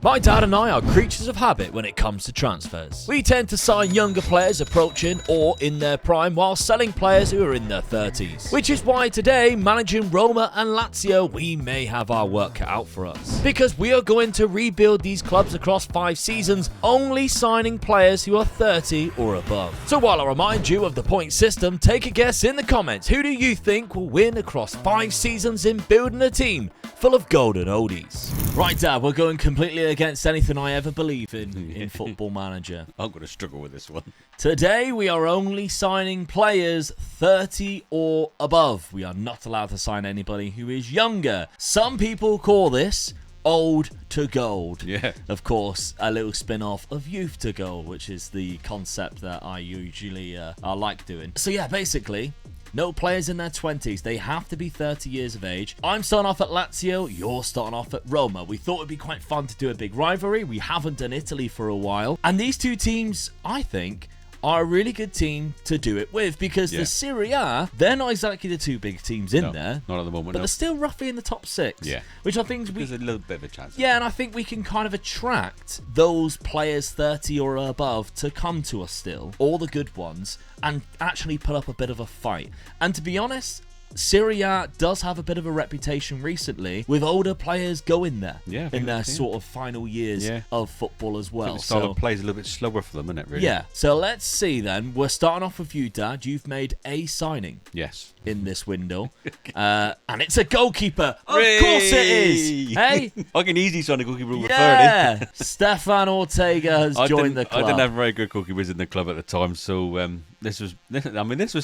My dad and I are creatures of habit when it comes to transfers. We tend to sign younger players approaching or in their prime while selling players who are in their 30s. Which is why today, managing Roma and Lazio, we may have our work cut out for us. Because we are going to rebuild these clubs across 5 seasons, only signing players who are 30 or above. So while I remind you of the point system, take a guess in the comments. Who do you think will win across 5 seasons in building a team full of golden oldies? Right, Dad, we're going completely against anything I ever believe in Football Manager. I'm going to struggle with this one. Today, we are only signing players 30 or above. We are not allowed to sign anybody who is younger. Some people call this old to gold. Yeah. Of course, a little spin-off of youth to gold, which is the concept that I usually I like doing. So yeah, basically, no players in their 20s. They have to be 30 years of age. I'm starting off at Lazio. You're starting off at Roma. We thought it'd be quite fun to do a big rivalry. We haven't done Italy for a while. And these two teams, I think, are a really good team to do it with because the Serie A, they're not exactly the two big teams in there. Not at the moment, but they're still roughly in the top 6. Yeah. Which I think there's a little bit of a chance. Yeah, and I think we can kind of attract those players 30 or above to come to us still, all the good ones, and actually put up a bit of a fight. And to be honest, Serie A does have a bit of a reputation recently with older players going there in their sort of final years of football as well. The style of play is a little bit slower for them, isn't it, really? Yeah. So let's see then. We're starting off with you, Dad. You've made a signing. Yes. In this window. And it's a goalkeeper. Of course it is. Hey? I can easily sign a goalkeeper over 30. Yeah. Stefan Ortega has joined the club. I didn't have very good goalkeepers in the club at the time, so this was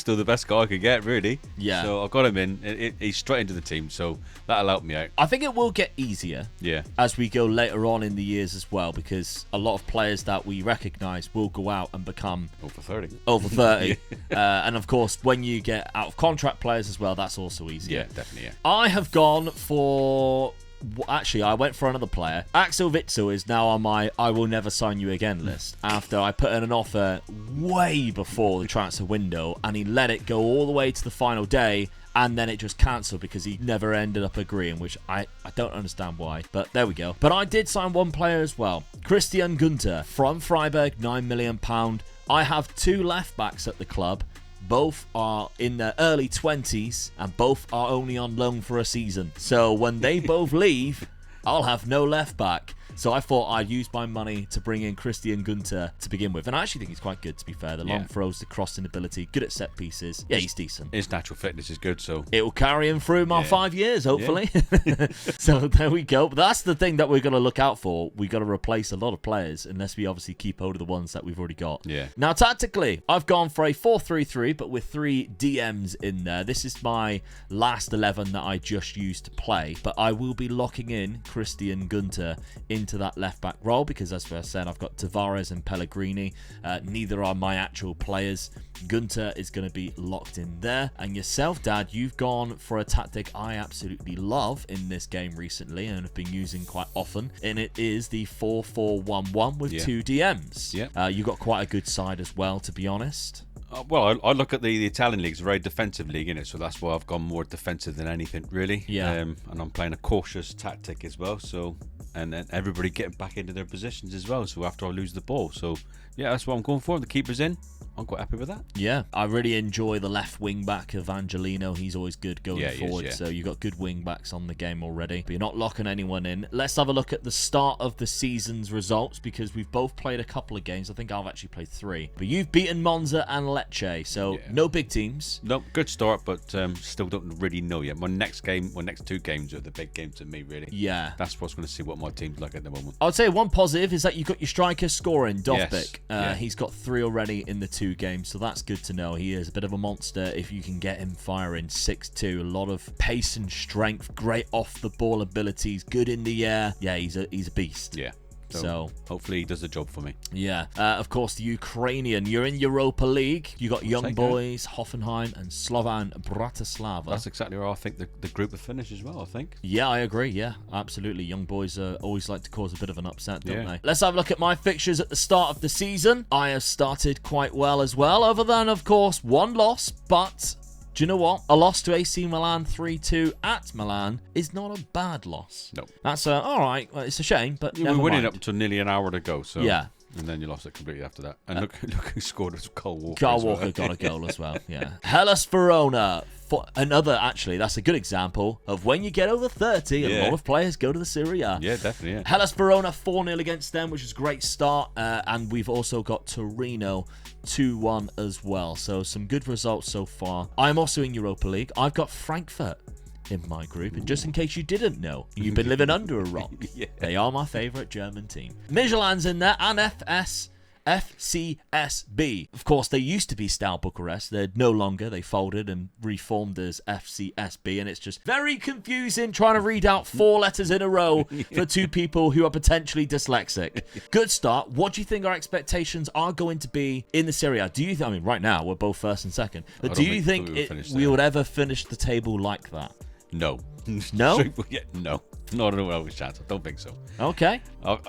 still the best guy I could get, really. Yeah. So I got him in. He's straight into the team, so that'll help me out. I think it will get easier as we go later on in the years as well, because a lot of players that we recognise will go out and become over 30. And of course, when you get out of contract players as well, that's also easier. Yeah, definitely. Yeah. I have gone for... Actually, I went for another player. Axel Witsel is now on my I will never sign you again list after I put in an offer way before the transfer window and he let it go all the way to the final day and then it just cancelled because he never ended up agreeing, which I don't understand why, but there we go. But I did sign one player as well, Christian Gunter from Freiburg, £9 million. I have 2 left backs at the club. Both are in their early 20s and both are only on loan for a season. So when they both leave, I'll have no left back. So I thought I'd use my money to bring in Christian Gunter to begin with. And I actually think he's quite good, to be fair. The long throws, the crossing ability, good at set pieces. Yeah, he's decent. His natural fitness is good, so... It will carry him through my 5 years, hopefully. Yeah. So there we go. But that's the thing that we're going to look out for. We've got to replace a lot of players, unless we obviously keep hold of the ones that we've already got. Yeah. Now, tactically, I've gone for a 4-3-3, but with 3 DMs in there. This is my last 11 that I just used to play. But I will be locking in Christian Gunter into that left-back role because, as I said, I've got Tavares and Pellegrini. Neither are my actual players. Gunter is going to be locked in there. And yourself, Dad, you've gone for a tactic I absolutely love in this game recently and have been using quite often. And it is the 4-4-1-1 with 2 DMs. Yeah. You've got quite a good side as well, to be honest. Well, I look at the Italian league, it's a very defensive league, isn't it? So that's why I've gone more defensive than anything, really. Yeah. And I'm playing a cautious tactic as well. So, and then everybody getting back into their positions as well. So after I lose the ball, so yeah, that's what I'm going for. The keeper's in. I'm quite happy with that. Yeah, I really enjoy the left wing back of Angelino. He's always good going forward. Is. So you've got good wing backs on the game already. But you're not locking anyone in. Let's have a look at the start of the season's results because we've both played a couple of games. I think I've actually played 3. But you've beaten Monza and Lecce, so no big teams. No, good start, but still don't really know yet. My next 2 games are the big games to me, really. Yeah. That's what's going to see what my team's like at the moment. I would say one positive is that you've got your striker scoring, Dovbyk. He's got 3 already in the 2 games, so that's good to know. He is a bit of a monster if you can get him firing. 6'2", a lot of pace and strength, great off the ball abilities, good in the air. Yeah, he's a beast. Yeah. So hopefully he does the job for me. Yeah. Of course, the Ukrainian. You're in Europa League. You got Young Boys, Hoffenheim, and Slovan Bratislava. That's exactly where I think the group will finish as well, I think. Yeah, I agree. Yeah, absolutely. Young Boys always like to cause a bit of an upset, don't they? Let's have a look at my fixtures at the start of the season. I have started quite well as well, other than, of course, 1 loss, but do you know what? A loss to AC Milan 3-2 at Milan is not a bad loss. No. That's all right. Well, it's a shame, but We never were winning mind. up until nearly an hour to go. So Yeah. And then you lost it completely after that. And look who scored was Cole Walker. Kyle as well. Walker got a goal as well, yeah. Hellas Verona, for another, actually, that's a good example of when you get over 30, a lot of players go to the Serie A. Yeah, definitely, yeah. Hellas Verona 4-0 against them, which is a great start. And we've also got Torino 2-1 as well. So some good results so far. I'm also in Europa League. I've got Frankfurt in my group, and just in case you didn't know, you've been living under a rock. They are my favourite German team. Midtjylland's in there, and FCSB. Of course, they used to be Steaua Bucharest. They're no longer. They folded and reformed as FCSB, and it's just very confusing trying to read out 4 letters in a row for 2 people who are potentially dyslexic. Good start. What do you think our expectations are going to be in the Serie A? Do you I mean, right now, we're both first and second, but do you think we would ever finish the table like that? No. No? No. Not a chance. I don't think so. Okay.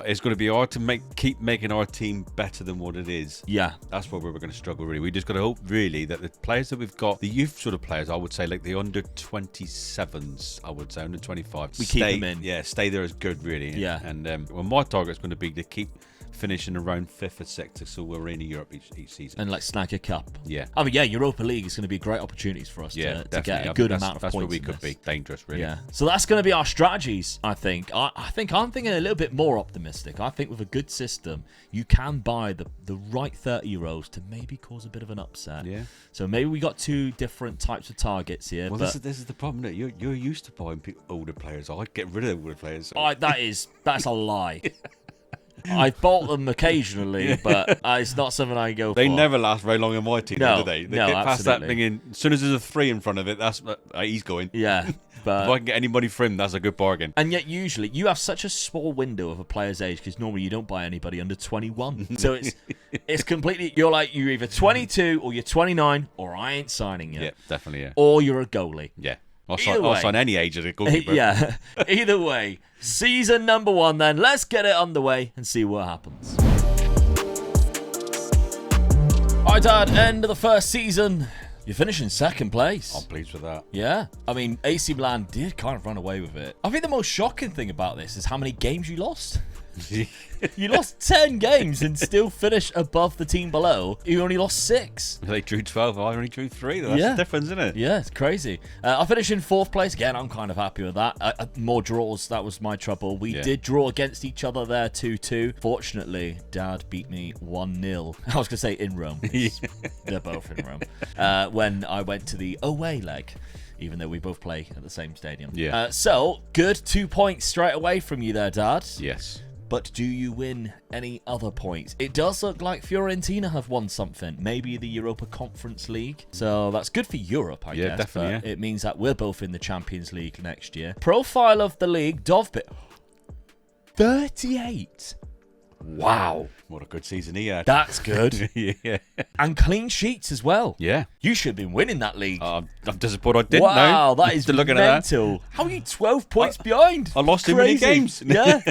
It's going to be hard to keep making our team better than what it is. Yeah. That's where we're going to struggle, really. We just got to hope, really, that the players that we've got, the youth sort of players, I would say, like the under 27s, I would say, under 25. We keep them in. Yeah, stay there as good, really. Yeah. And well, my target's going to be to keep finishing around 5th or 6th, so we're in Europe each season. And like snag a cup. Yeah. I mean, yeah, Europa League is going to be great opportunities for us to get a good amount of that's points. where we in could this. be dangerous, really. Yeah. So that's going to be our strategies, I think. I think I'm thinking a little bit more optimistic. I think with a good system, you can buy the right 30 euros to maybe cause a bit of an upset. Yeah. So maybe we got 2 different types of targets here. Well, but this is the problem. That you're used to buying older players. I'd get rid of older players. that's a lie. I've bought them occasionally, but it's not something I go for. They never last very long in my team, No, do they? They no, get past that absolutely. thing in. As soon as there's a 3 in front of it, that's he's going. Yeah. If But I can get anybody for him, that's a good bargain. and yet, usually, you have such a small window of a player's age because normally you don't buy anybody under 21. So it's completely. You're either 22 or you're 29, or I ain't signing you. Yeah, definitely. Yeah. Or you're a goalie. Yeah. Either I'll way. sign any age as a goalkeeper. Yeah. Either way, season number 1. Then let's get it underway and see what happens. All right, Dad. End of the first season. You're finishing 2nd place. I'm pleased with that. Yeah. I mean, AC Milan did kind of run away with it. I think the most shocking thing about this is how many games you lost. You lost 10 games and still finish above the team below. You only lost 6. They drew 12. I only drew 3. That's Yeah. the difference, isn't it? Yeah, it's crazy. I finished in 4th place. Again, I'm kind of happy with that. More draws. That was my trouble. We did draw against each other there 2-2. Fortunately, Dad beat me 1-0. I was going to say in Rome. They're both in Rome. When I went to the away leg. Even though we both play at the same stadium. Yeah. So, good 2 points straight away from you there, Dad. Yes. But do you win any other points? It does look like Fiorentina have won something. Maybe the Europa Conference League. So that's good for Europe, I guess. Yeah, definitely, But it means that we're both in the Champions League next year. Profile of the league, Dovbit. 38. Wow. What a good season he had. That's good. Yeah. And clean sheets as well. Yeah. You should have been winning that league. I'm disappointed I didn't know. Wow, that is Still looking at that. mental. How are you 12 points behind? I lost too many Crazy. games. Yeah.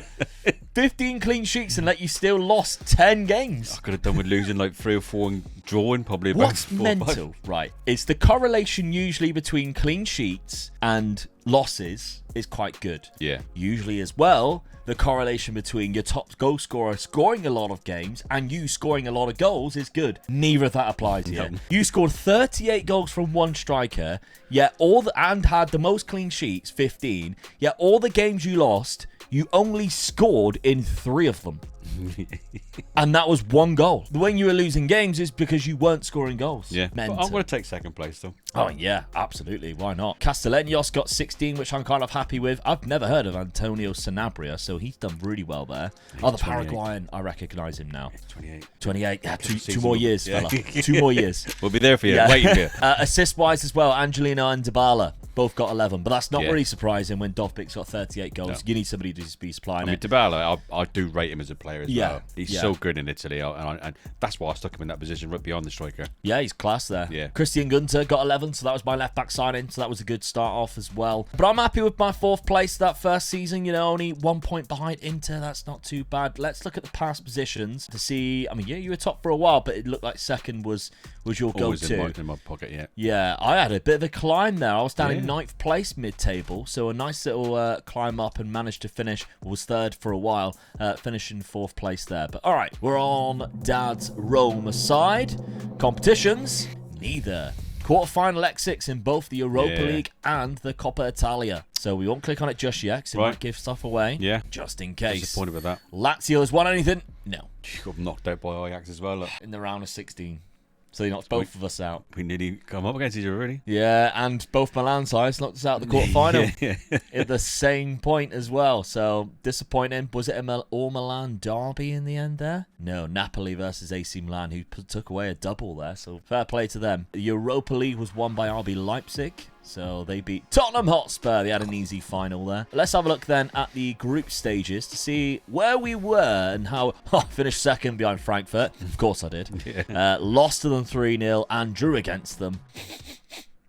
15 clean sheets and you still lost 10 games. I could have done with losing like 3 or 4 and drawing probably about What's 4 or 5. mental, right? It's the correlation usually between clean sheets and losses is quite good. Yeah. Usually as well, the correlation between your top goal scorer scoring a lot of games and you scoring a lot of goals is good. Neither of that applies here. No. You scored 38 goals from one striker, yet and had the most clean sheets, 15, yet all the games you lost, you only scored in 3 of them. And that was 1 goal. When you were losing games is because you weren't scoring goals. Yeah. Mental. But I'm going to take 2nd place though. Oh, yeah, absolutely. Why not? Castellanos got 16, which I'm kind of happy with. I've never heard of Antonio Sanabria, so he's done really well there. Oh, the 28. Paraguayan, I recognise him now. 28. 28. Yeah, two Season more will- years, yeah. fella. 2 more years. We'll be there for you. Yeah. Waiting for you. Assist-wise as well, Angelino and Dybala both got 11, but that's not Yeah. really surprising when Dovbik's got 38 goals. No. You need somebody to just be supplying I mean, it. Dybala, I do rate him as a player as Yeah, well. He's yeah. so good in Italy, and that's why I stuck him in that position right beyond the striker. Yeah, he's class there. Yeah. Christian Gunter got 11. 11, so that was my left back signing, so that was a good start off as well. But I'm happy with my 4th place that first season, only 1 point behind Inter. That's not too bad. Let's look at the past positions to see. I mean, yeah, you were top for a while, but it looked like second was your go-to. Always in my pocket, yeah. Yeah, I had a bit of a climb there. I was down in 9th place mid-table, so a nice little climb up and managed to finish. Was 3rd for a while, finishing 4th place there. But all right, we're on Dad's Roma side. Competitions, neither. Quarterfinal exits in both the Europa League and the Coppa Italia. So we won't click on it just yet, because it might give stuff away. Yeah. Just in case. Disappointed with that. Lazio has won anything? No. Got knocked out by Ajax as well. Look. In the round of 16. So they knocked both of us out. We nearly come up against each other, really. Yeah, and both Milan sides knocked us out of the quarterfinal at the same point as well. So disappointing. Was it a all Milan derby in the end there? No, Napoli versus AC Milan, who took away a double there. So fair play to them. The Europa League was won by RB Leipzig. So they beat Tottenham Hotspur. They had an easy final there. Let's have a look then at the group stages to see where we were and how I finished second behind Frankfurt. Of course I did. Lost to them 3-0 and drew against them.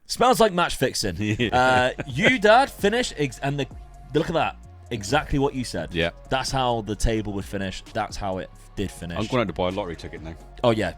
Smells like match fixing. You, Dad, finished and look at that. Exactly what you said. Yeah. That's how the table would finish. That's how it did finish. I'm going to buy a lottery ticket now. Oh, yeah.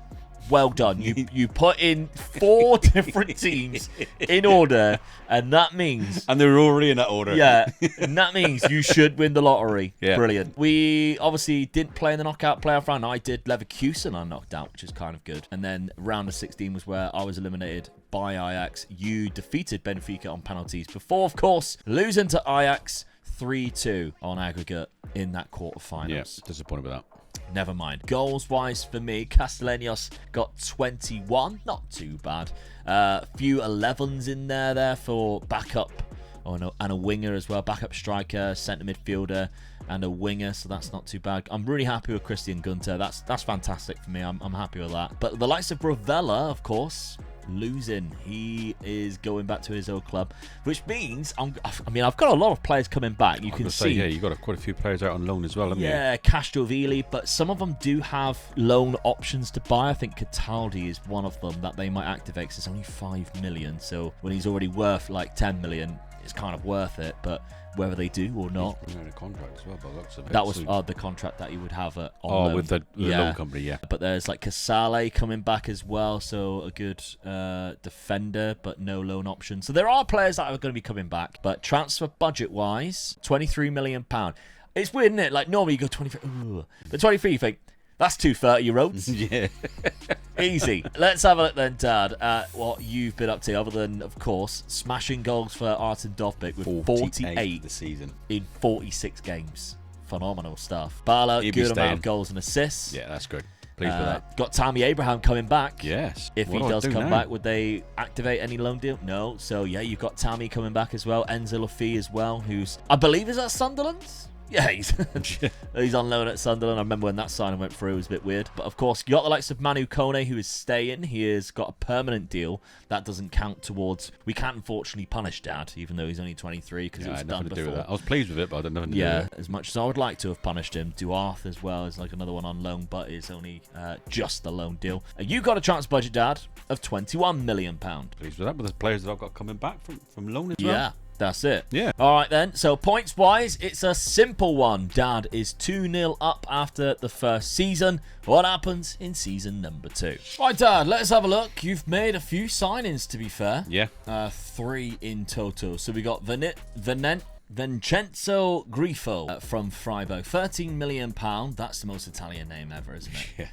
Well done. You put in 4 different teams in order, and that means... And they're already in that order. Yeah, and that means you should win the lottery. Yeah. Brilliant. We obviously didn't play in the knockout playoff round. I did. Leverkusen I knocked out, which is kind of good. And then round of 16 was where I was eliminated by Ajax. You defeated Benfica on penalties before, of course, losing to Ajax 3-2 on aggregate in that quarterfinals. Yeah, disappointed with that. Never mind. Goals-wise for me, Castellanos got 21. Not too bad. Few 11s in there for backup. Oh, no, and a winger as well. Backup striker, centre midfielder, and a winger. So that's not too bad. I'm really happy with Christian Gunter. That's fantastic for me. I'm happy with that. But the likes of Brovella, of course, losing. He is going back to his old club, which means I've got a lot of players coming back. You can see, yeah, you got quite a few players out on loan as well, haven't you? Yeah, Castrovilli, but some of them do have loan options to buy. I think Cataldi is one of them that they might activate because it's only 5 million. So when he's already worth like 10 million, it's kind of worth it. But whether they do or not, he's running a contract as well, by the looks of it. That was the contract that he would have on loan. With the loan company, yeah. But there's like Casale coming back as well, so a good defender, but no loan option. So there are players that are going to be coming back, but transfer budget-wise, £23 million. It's weird, isn't it? Like normally you go 23, but 23 you think, that's 230 roads. Yeah. Easy. Let's have a look then, Dad, at what you've been up to, other than, of course, smashing goals for Artem Dovbyk with 48 this season in 46 games. Phenomenal stuff. Bala, good amount of goals and assists. Yeah, that's good. Pleased with that. Got Tammy Abraham coming back. Yes. If he does come back, would they activate any loan deal? No. So, yeah, you've got Tammy coming back as well. Enzo Lafi as well, who's, I believe, is at Sunderland? Yeah, he's on loan at Sunderland. I remember when that signing went through, it was a bit weird. But of course, you got the likes of Manu Kone, who is staying. He has got a permanent deal. That doesn't count towards... We can't unfortunately punish Dad, even though he's only 23, because it was done before. I was pleased with it, but I didn't have anything to do with it. As much as I would like to have punished him. Duarte as well is like another one on loan, but it's only just the loan deal. You got a transfer budget, Dad, of £21 million. Pleased with that, with the players that I've got coming back from loan as well. Yeah. That's it. Yeah. All right, then. So, points-wise, it's a simple one. Dad is 2-0 up after the first season. What happens in season number 2? Right, Dad, let's have a look. You've made a few signings, to be fair. Yeah. 3 in total. So, we got Vincenzo Grifo from Freiburg. £13 million. That's the most Italian name ever, isn't it? Yeah.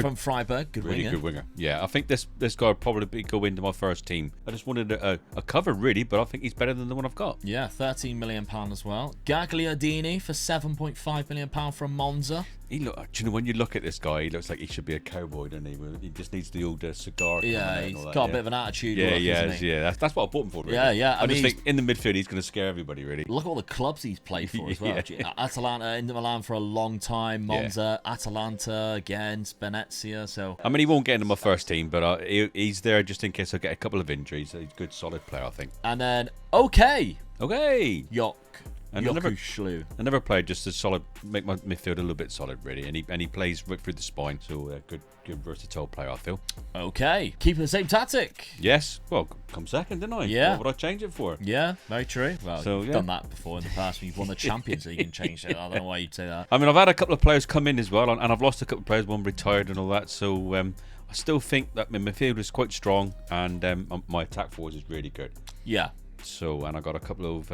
From Freiburg, really good winger. Yeah, I think this guy would probably go into my first team. I just wanted a cover, really, but I think he's better than the one I've got. Yeah, £13 million as well. Gagliardini for £7.5 million from Monza. Do you know, when you look at this guy, he looks like he should be a cowboy, doesn't he? He just needs the old cigar. Yeah, he's got a bit of an attitude. Yeah. That's what I bought him for, really. Yeah. I just think in the midfield, he's going to scare everybody, really. Look at all the clubs he's played for as well. Atalanta, Inter Milan for a long time. Monza, Atalanta again, Spezia. So I mean, he won't get into my first team, but he's there just in case I get a couple of injuries. He's a good, solid player, I think. And then, okay. Yok And Yoku I never played just to solid, make my midfield a little bit solid, really. And he plays right through the spine, so good versatile player, I feel. Okay, keep the same tactic. Yes, well, come second, didn't I? Yeah. What would I change it for? Yeah, very true. Well, So, you've yeah. done that before in the past when you've won the Champions League and changed it. I don't know why you'd say that. I mean, I've had a couple of players come in as well, and I've lost a couple of players, one retired and all that. So I still think that my midfield is quite strong, and my attack force is really good. Yeah. So, and I got a couple of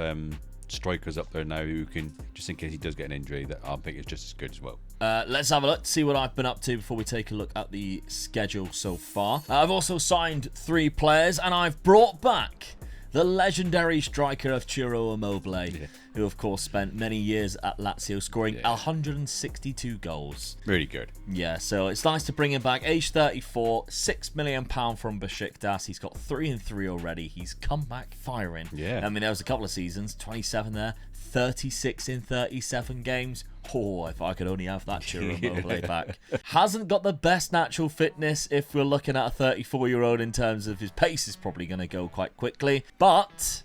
strikers up there now who can, just in case he does get an injury, that I think is just as good as well. Let's have a look, see what I've been up to before we take a look at the schedule so far. I've also signed 3 players, and I've brought back the legendary striker of Ciro Immobile, who of course spent many years at Lazio, scoring 162 goals. Really good. Yeah, so it's nice to bring him back. Age 34, £6 million from Besiktas. He's got 3 and 3 already. He's come back firing. Yeah. I mean, there was a couple of seasons, 27 there, 36 in 37 games. Oh, if I could only have that Ciro Immobile back. Hasn't got the best natural fitness if we're looking at a 34-year-old in terms of his pace is probably going to go quite quickly. But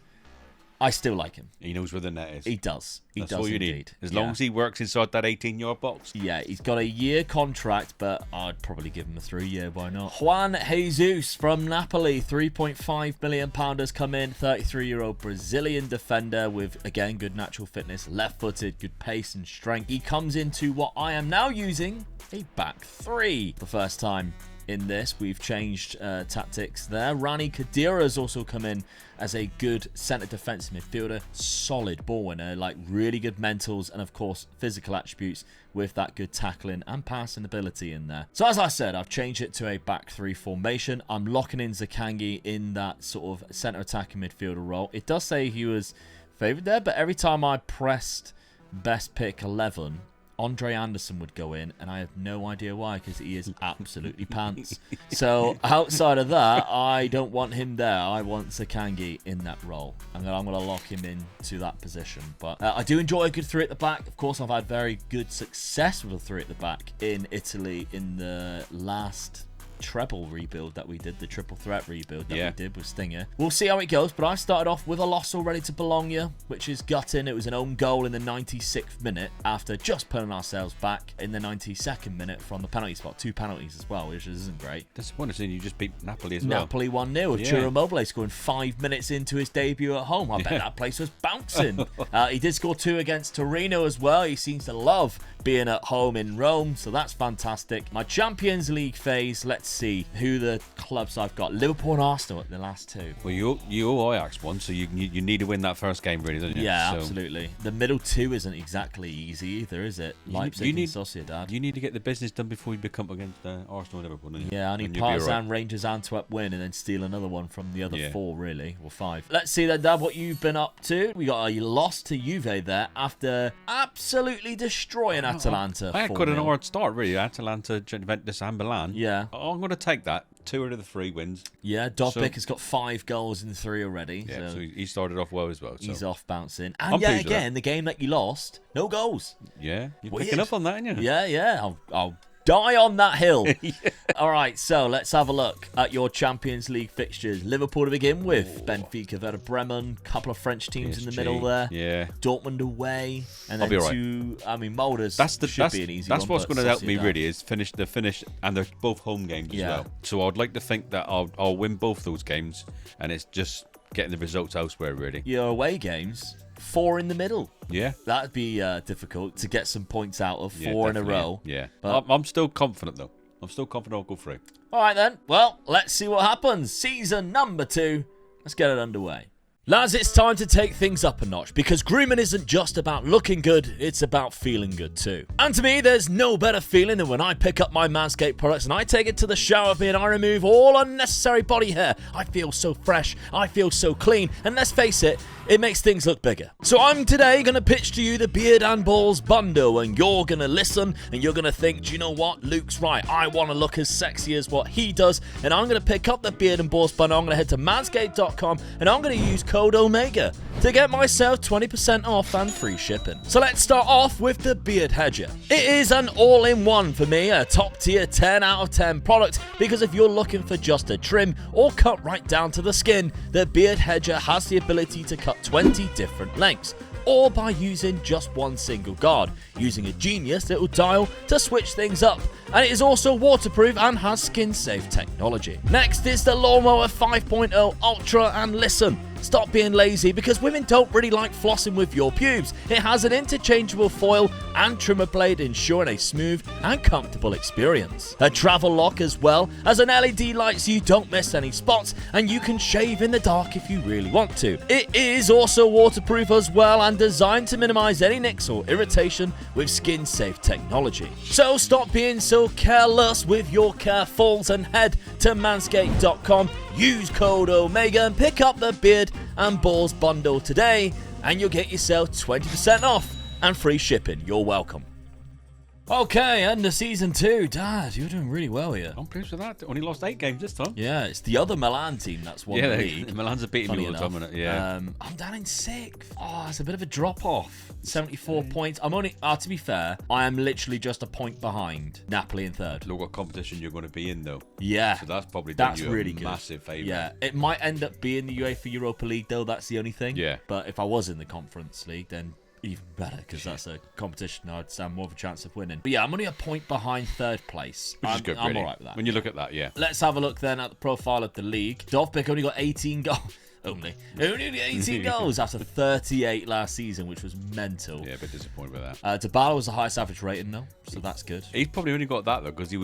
I still like him. He knows where the net is. He does. He That's does all you indeed. need. As long as he works inside that 18-yard box. Yeah, he's got a year contract, but I'd probably give him a 3-year. Why not? Juan Jesus from Napoli, £3.5 million has come in. 33-year-old Brazilian defender with, again, good natural fitness, left-footed, good pace and strength. He comes into what I am now using, a back 3. The first time in this, we've changed tactics there. Rani Khedira has also come in as a good centre defensive midfielder, solid ball winner, like really good mentals and of course physical attributes with that good tackling and passing ability in there. So as I said, I've changed it to a back 3 formation. I'm locking in Zakangi in that sort of centre attacking midfielder role. It does say he was favoured there, but every time I pressed best pick 11, Andre Anderson would go in, and I have no idea why, because he is absolutely pants. So outside of that, I don't want him there. I want Zakangi in that role, and then I'm going to lock him into that position. But I do enjoy a good 3 at the back. Of course, I've had very good success with a 3 at the back in Italy in the last treble rebuild that we did, the triple threat rebuild that we did with Stinger. We'll see how it goes, but I started off with a loss already to Bologna, which is gutting. It was an own goal in the 96th minute after just pulling ourselves back in the 92nd minute from the penalty spot. 2 penalties as well, which isn't great. Disappointing you just beat Napoli as well. Napoli 1-0 with Ciro Immobile scoring 5 minutes into his debut at home. I bet that place was bouncing. He did score 2 against Torino as well. He seems to love being at home in Rome, so that's fantastic. My Champions League phase, let's see who the clubs I've got. Liverpool and Arsenal at the last 2. Well, you owe Ajax one, so you need to win that first game, really, don't you? Yeah, so absolutely. The middle 2 isn't exactly easy either, is it? Leipzig and Sociedad. You need to get the business done before you become against Arsenal and Liverpool, don't you? Yeah, I need Partizan, Rangers, Antwerp win and then steal another one from the other 4, really, or 5. Let's see then, Dad, what you've been up to. We got a loss to Juve there after absolutely destroying Atalanta. I had quite an hard start, really. Atalanta, Juventus and Milan. Yeah. I'm going to take that. 2 out of the 3 wins. Yeah, Dobbik has got 5 goals in 3 already. Yeah, so he started off well as well. So. He's off bouncing. And yet again, the game that you lost, no goals. Yeah, you're picking up on that, aren't you? Yeah. I'll die on that hill. All right, so let's have a look at your Champions League fixtures. Liverpool to begin with. Benfica, Werder Bremen, couple of French teams in the middle there. Yeah. Dortmund away, and then right. 2. I mean, Molders should be an easy one. That's what's going to help me really is finish, and they're both home games as well. So I'd like to think that I'll win both those games, and it's just getting the results elsewhere really. Your away games. 4 in the middle. Yeah. That'd be difficult to get some points out of 4 in a row. Yeah. But I'm still confident, though. I'm still confident I'll go through. All right, then. Well, let's see what happens. Season number 2. Let's get it underway. Lads, it's time to take things up a notch because grooming isn't just about looking good, it's about feeling good too. And to me, there's no better feeling than when I pick up my Manscaped products and I take it to the shower bin and I remove all unnecessary body hair. I feel so fresh, I feel so clean, and let's face it, it makes things look bigger. So I'm today going to pitch to you the Beard and Balls bundle, and you're going to listen and you're going to think, do you know what? Luke's right. I want to look as sexy as what he does, and I'm going to pick up the Beard and Balls bundle. I'm going to head to manscaped.com and I'm going to use code OMEGA to get myself 20% off and free shipping. So let's start off with the Beard Hedger. It is an all-in-one for me, a top tier 10 out of 10 product, because if you're looking for just a trim or cut right down to the skin, the Beard Hedger has the ability to cut 20 different lengths. or by using just one single guard, using a genius little dial to switch things up. And it is also waterproof and has skin-safe technology. Next is the Lawnmower 5.0 Ultra, and listen, stop being lazy because women don't really like flossing with your pubes. It has an interchangeable foil and trimmer blade, ensuring a smooth and comfortable experience. A travel lock as well as an LED light so you don't miss any spots, and you can shave in the dark if you really want to. It is also waterproof as well and designed to minimize any nicks or irritation with skin-safe technology. So stop being so careless with your carefulls and head to manscaped.com. Use code OMEGA and pick up the beard and balls bundle today, and you'll get yourself 20% off and free shipping. You're welcome. Okay, end of season 2. Dad, you're doing really well here. I'm pleased with that. Only lost 8 games this time. Yeah, it's the other Milan team that's won the league. Milan's are beating me all the time, isn't it? Yeah. I'm down in 6th. Oh, it's a bit of a drop off. 74 points. I'm only, to be fair, I am literally just a point behind Napoli in 3rd. Look what competition you're going to be in, though. Yeah. So that's probably done you really a good. massive favour. Yeah, it might end up being the UEFA Europa League, though. That's the only thing. Yeah. But if I was in the Conference League, then even better, because that's a competition I'd stand more of a chance of winning. But yeah, I'm only a point behind 3rd place. Which is good, I'm really. all right with that. When you look at that, yeah. Let's have a look then at the profile of the league. Dovbyk only got 18 goals. Only 18 goals after 38 last season, which was mental. Yeah, a bit disappointed with that. Dybala was the highest average rating, though, so that's good. He's probably only got that, though, because he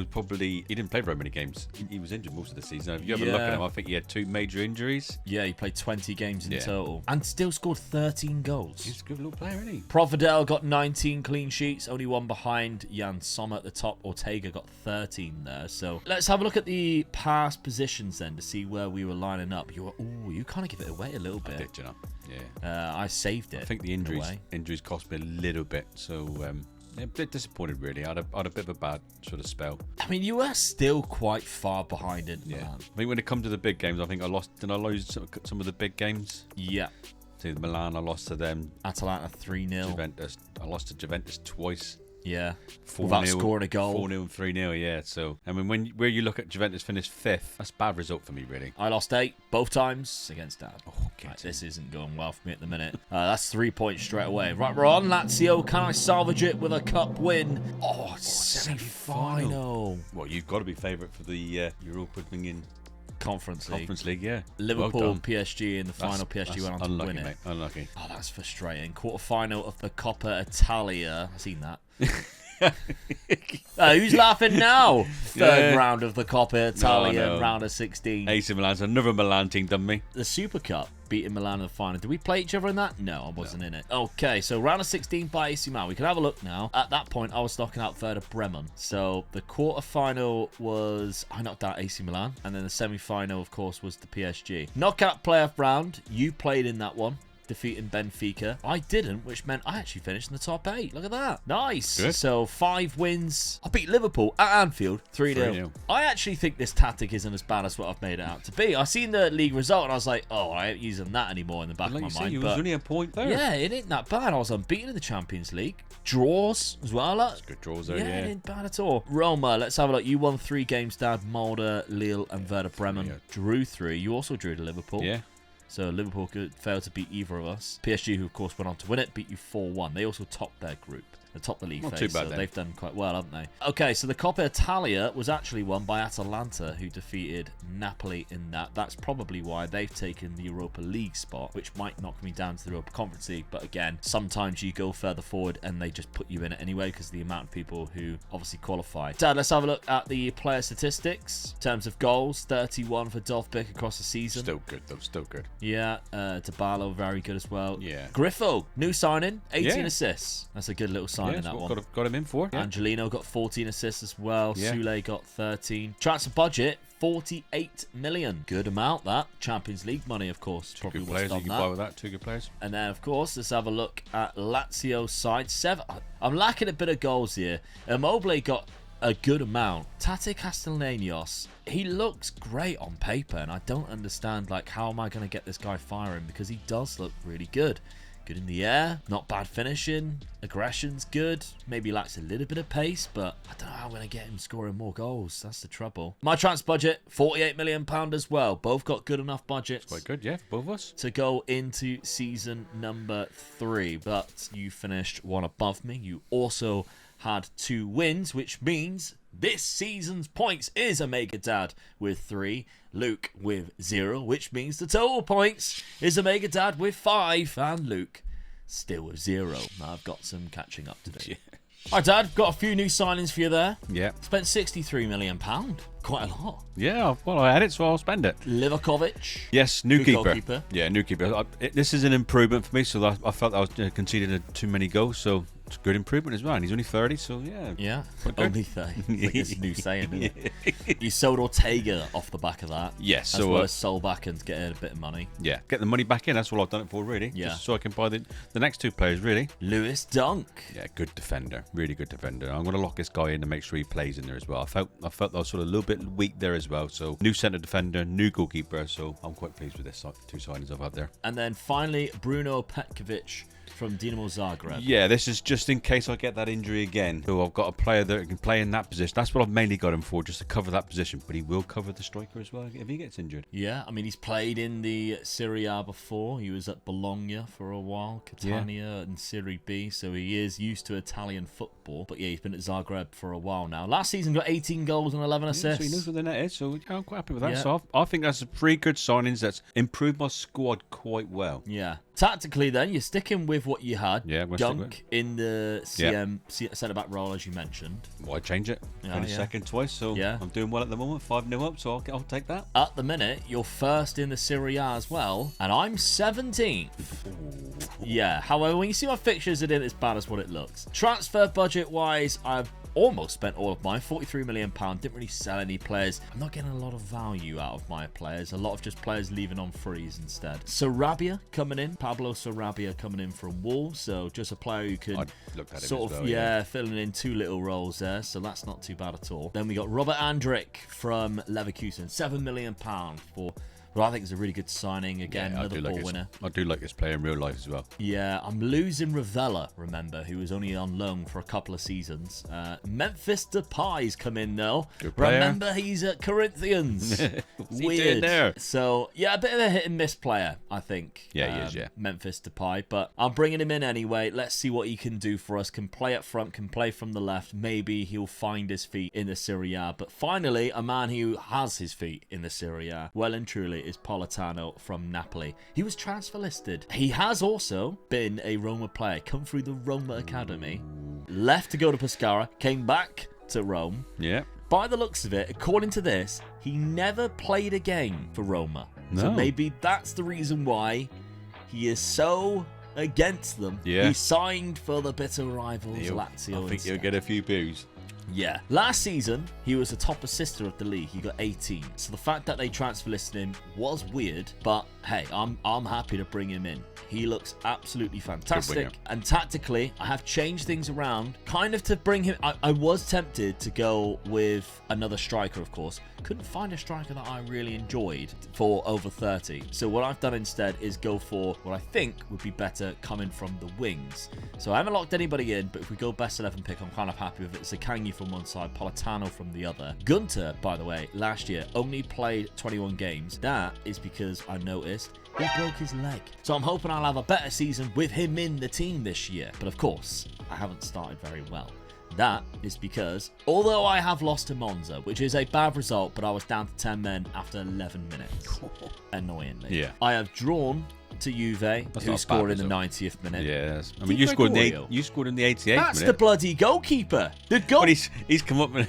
didn't play very many games. He was injured most of the season. If you have a look at him, I think he had 2 major injuries. Yeah, he played 20 games in total and still scored 13 goals. He's a good little player, isn't he? Providel got 19 clean sheets, only one behind Jan Sommer at the top. Ortega got 13 there. So let's have a look at the past positions then to see where we were lining up. You kind of give it away a little bit. I did, you know. Yeah. I saved it. I think the injuries cost me a little bit, so a bit disappointed really. I had a bit of a bad sort of spell. I mean, you were still quite far behind it. Yeah. I mean, when it comes to the big games, I think I lost. Did I lose some of the big games? Yeah. To Milan, I lost to them. Atalanta 3-0. Juventus, I lost to Juventus twice. Yeah, 4-0, without scoring a goal. 4-0 and 3-0, yeah. So, I mean, where you look at Juventus finish 5th, that's a bad result for me, really. I lost 8 both times against Dad. Oh, right, this isn't going well for me at the minute. That's 3 points straight away. Right, we're on Lazio. Can I salvage it with a cup win? Oh, semi-final. Well, you've got to be favourite for the Europa League. Conference League, yeah. Liverpool, PSG in the final. PSG went on to win it. Mate. Unlucky. Oh, that's frustrating. Quarter-final of the Coppa Italia. I've seen that. Who's laughing now? Third round of the Coppa Italia, round of 16. AC Milan's another Milan team, done me. The Super Cup beating Milan in the final. Did we play each other in that? No, I wasn't in it. Okay, so round of 16 by AC Milan. We can have a look now. At that point, I was knocking out Werder Bremen. So the quarter-final was I knocked out AC Milan, and then the semi-final, of course, was the PSG. Knockout playoff round. You played in that one, defeating Benfica. I didn't, which meant I actually finished in the top 8. Look at that. Nice. Good. So 5 wins. I beat Liverpool at Anfield 3-0. I actually think this tactic isn't as bad as what I've made it out to be. I seen the league result and I was like, oh, I ain't using that anymore in the back of my mind. You was only a point there. Yeah, it ain't that bad. I was unbeaten in the Champions League. Draws as well. That's good draws there, yeah. It ain't bad at all. Roma, let's have a look. You won 3 games, Dad. Molde, Lille and Werder Bremen. Drew 3. You also drew to Liverpool. Yeah. So Liverpool could fail to beat either of us. PSG, who of course went on to win it, beat you 4-1. They also topped their group. They topped the league Not phase, too bad so then. they've done quite well, haven't they? Okay, so the Coppa Italia was actually won by Atalanta, who defeated Napoli in that. That's probably why they've taken the Europa League spot, which might knock me down to the Europa Conference League. But again, sometimes you go further forward and they just put you in it anyway because of the amount of people who obviously qualify. Dad, let's have a look at the player statistics. In terms of goals, 31 for Dovbyk across the season. Still good, though. Still good. Yeah, Dybala, very good as well. Yeah. Griffo, new signing, 18 assists. That's a good little signing, that one. Got him in for. Yeah. Angelino got 14 assists as well. Yeah. Sule got 13. Transfer budget, 48 million. Good amount, that. Champions League money, of course. Two good players you can buy with that. 2 good players. And then, of course, let's have a look at Lazio side. 7. I'm lacking a bit of goals here. Immobile got a good amount. Tate Castellanos, he looks great on paper, and I don't understand, like, how am I going to get this guy firing? Because he does look really good. Good in the air, not bad finishing. Aggression's good. Maybe lacks a little bit of pace, but I don't know how I'm going to get him scoring more goals. That's the trouble. My transfer budget, £48 million as well. Both got good enough budgets. Quite good, yeah, for both of us. To go into season number 3. But you finished one above me. You also had 2 wins, which means this season's points is Omega Dad with 3, Luke with 0, which means the total points is Omega Dad with 5, and Luke still with 0. Now I've got some catching up to do. Yeah. All right, Dad, got a few new signings for you there. Yeah. Spent £63 million. Quite a lot. Yeah, well, I had it, so I'll spend it. Livakovic. Yes, new Good keeper. goalkeeper. Yeah, new keeper. This is an improvement for me, so I felt I was conceding too many goals, so it's a good improvement as well. And he's only 30, so yeah. Yeah, Quite good. only 30. It's like it's a new saying, isn't it? You sold Ortega off the back of that. Yes, as so, well as Solbakken and getting a bit of money. Yeah, get the money back in. That's all I've done it for, really. Yeah. Just so I can buy the next 2 players, really. Lewis Dunk. Yeah, good defender. Really good defender. I'm going to lock this guy in to make sure he plays in there as well. I felt I was sort of a little bit weak there as well. So new centre defender, new goalkeeper. So I'm quite pleased with this 2 signings I've had there. And then finally, Bruno Petkovic from Dinamo Zagreb. Yeah, this is just in case I get that injury again. So I've got a player that can play in that position. That's what I've mainly got him for, just to cover that position. But he will cover the striker as well if he gets injured. Yeah, I mean, he's played in the Serie A before. He was at Bologna for a while, Catania and Serie B, so he is used to Italian football. But yeah, he's been at Zagreb for a while now. Last season, got 18 goals and 11 assists. So he knows where the net is, so yeah, I'm quite happy with that. Yeah. So I think that's 3 good signings that's improved my squad quite well. Yeah. Tactically, then, you're sticking with what you had. Yeah, we're sticking with Dunk in the CM centre-back role, as you mentioned. Why change it? Yeah, Only yeah. second twice, so Yeah. I'm doing well at the moment. 5-0 up, so I'll take that. At the minute, you're first in the Serie A as well, and I'm 17th. Yeah, however, when you see my fixtures, it ain't as bad as what it looks. Transfer budget-wise, I've almost spent all of mine, £43 million. Didn't really sell any players. I'm not getting a lot of value out of my players. A lot of just players leaving on frees instead. Sarabia coming in. Pablo Sarabia coming in from Wolves. So just a player who could I looked at him sort as of, well, filling in 2 little roles there. So that's not too bad at all. Then we got Robert Andrick from Leverkusen. £7 million for... Well, I think it's a really good signing. Again, Yeah, another ball winner. I do like this player in real life as well. Yeah, I'm losing Ravella, remember, who was only on loan for a couple of seasons. Memphis Depay's come in, though. Good player. Remember, he's at Corinthians. What's he Weird. doing there? So, yeah, a bit of a hit-and-miss player, I think. Yeah, he is, yeah. Memphis Depay. But I'm bringing him in anyway. Let's see what he can do for us. Can play up front, can play from the left. Maybe he'll find his feet in the Serie A. But finally, a man who has his feet in the Serie A, well and truly, is Politano from Napoli. He was transfer listed. He has also been a Roma player, come through the Roma Academy, left to go to Pescara, came back to Rome. Yeah. By the looks of it, according to this, he never played a game for Roma. So No. maybe that's the reason why he is so against them. Yeah. He signed for the bitter rivals Lazio. I think instead. he'll get a few boos. Yeah. Last season, he was the top assister of the league. He got 18. So the fact that they transfer listed him was weird, but hey, I'm happy to bring him in. He looks absolutely fantastic. And tactically, I have changed things around, kind of to bring him... I was tempted to go with another striker, of course. Couldn't find a striker that I really enjoyed for over 30. So what I've done instead is go for what I think would be better coming from the wings. So I haven't locked anybody in, but if we go best 11 pick, I'm kind of happy with it. Zakangi from one side, Politano from the other. Gunter, by the way, last year only played 21 games. That is because I noticed he broke his leg. So I'm hoping I'll have a better season with him in the team this year. But of course, I haven't started very well. That is because, although I have lost to Monza, which is a bad result, but I was down to 10 men after 11 minutes. Annoyingly. Yeah. I have drawn to Juve, That's who not a scored bad in the result. 90th minute. Yes. I Di mean, you scored Gregorio. in the 88th That's minute. the bloody goalkeeper. The goal. But he's come up with...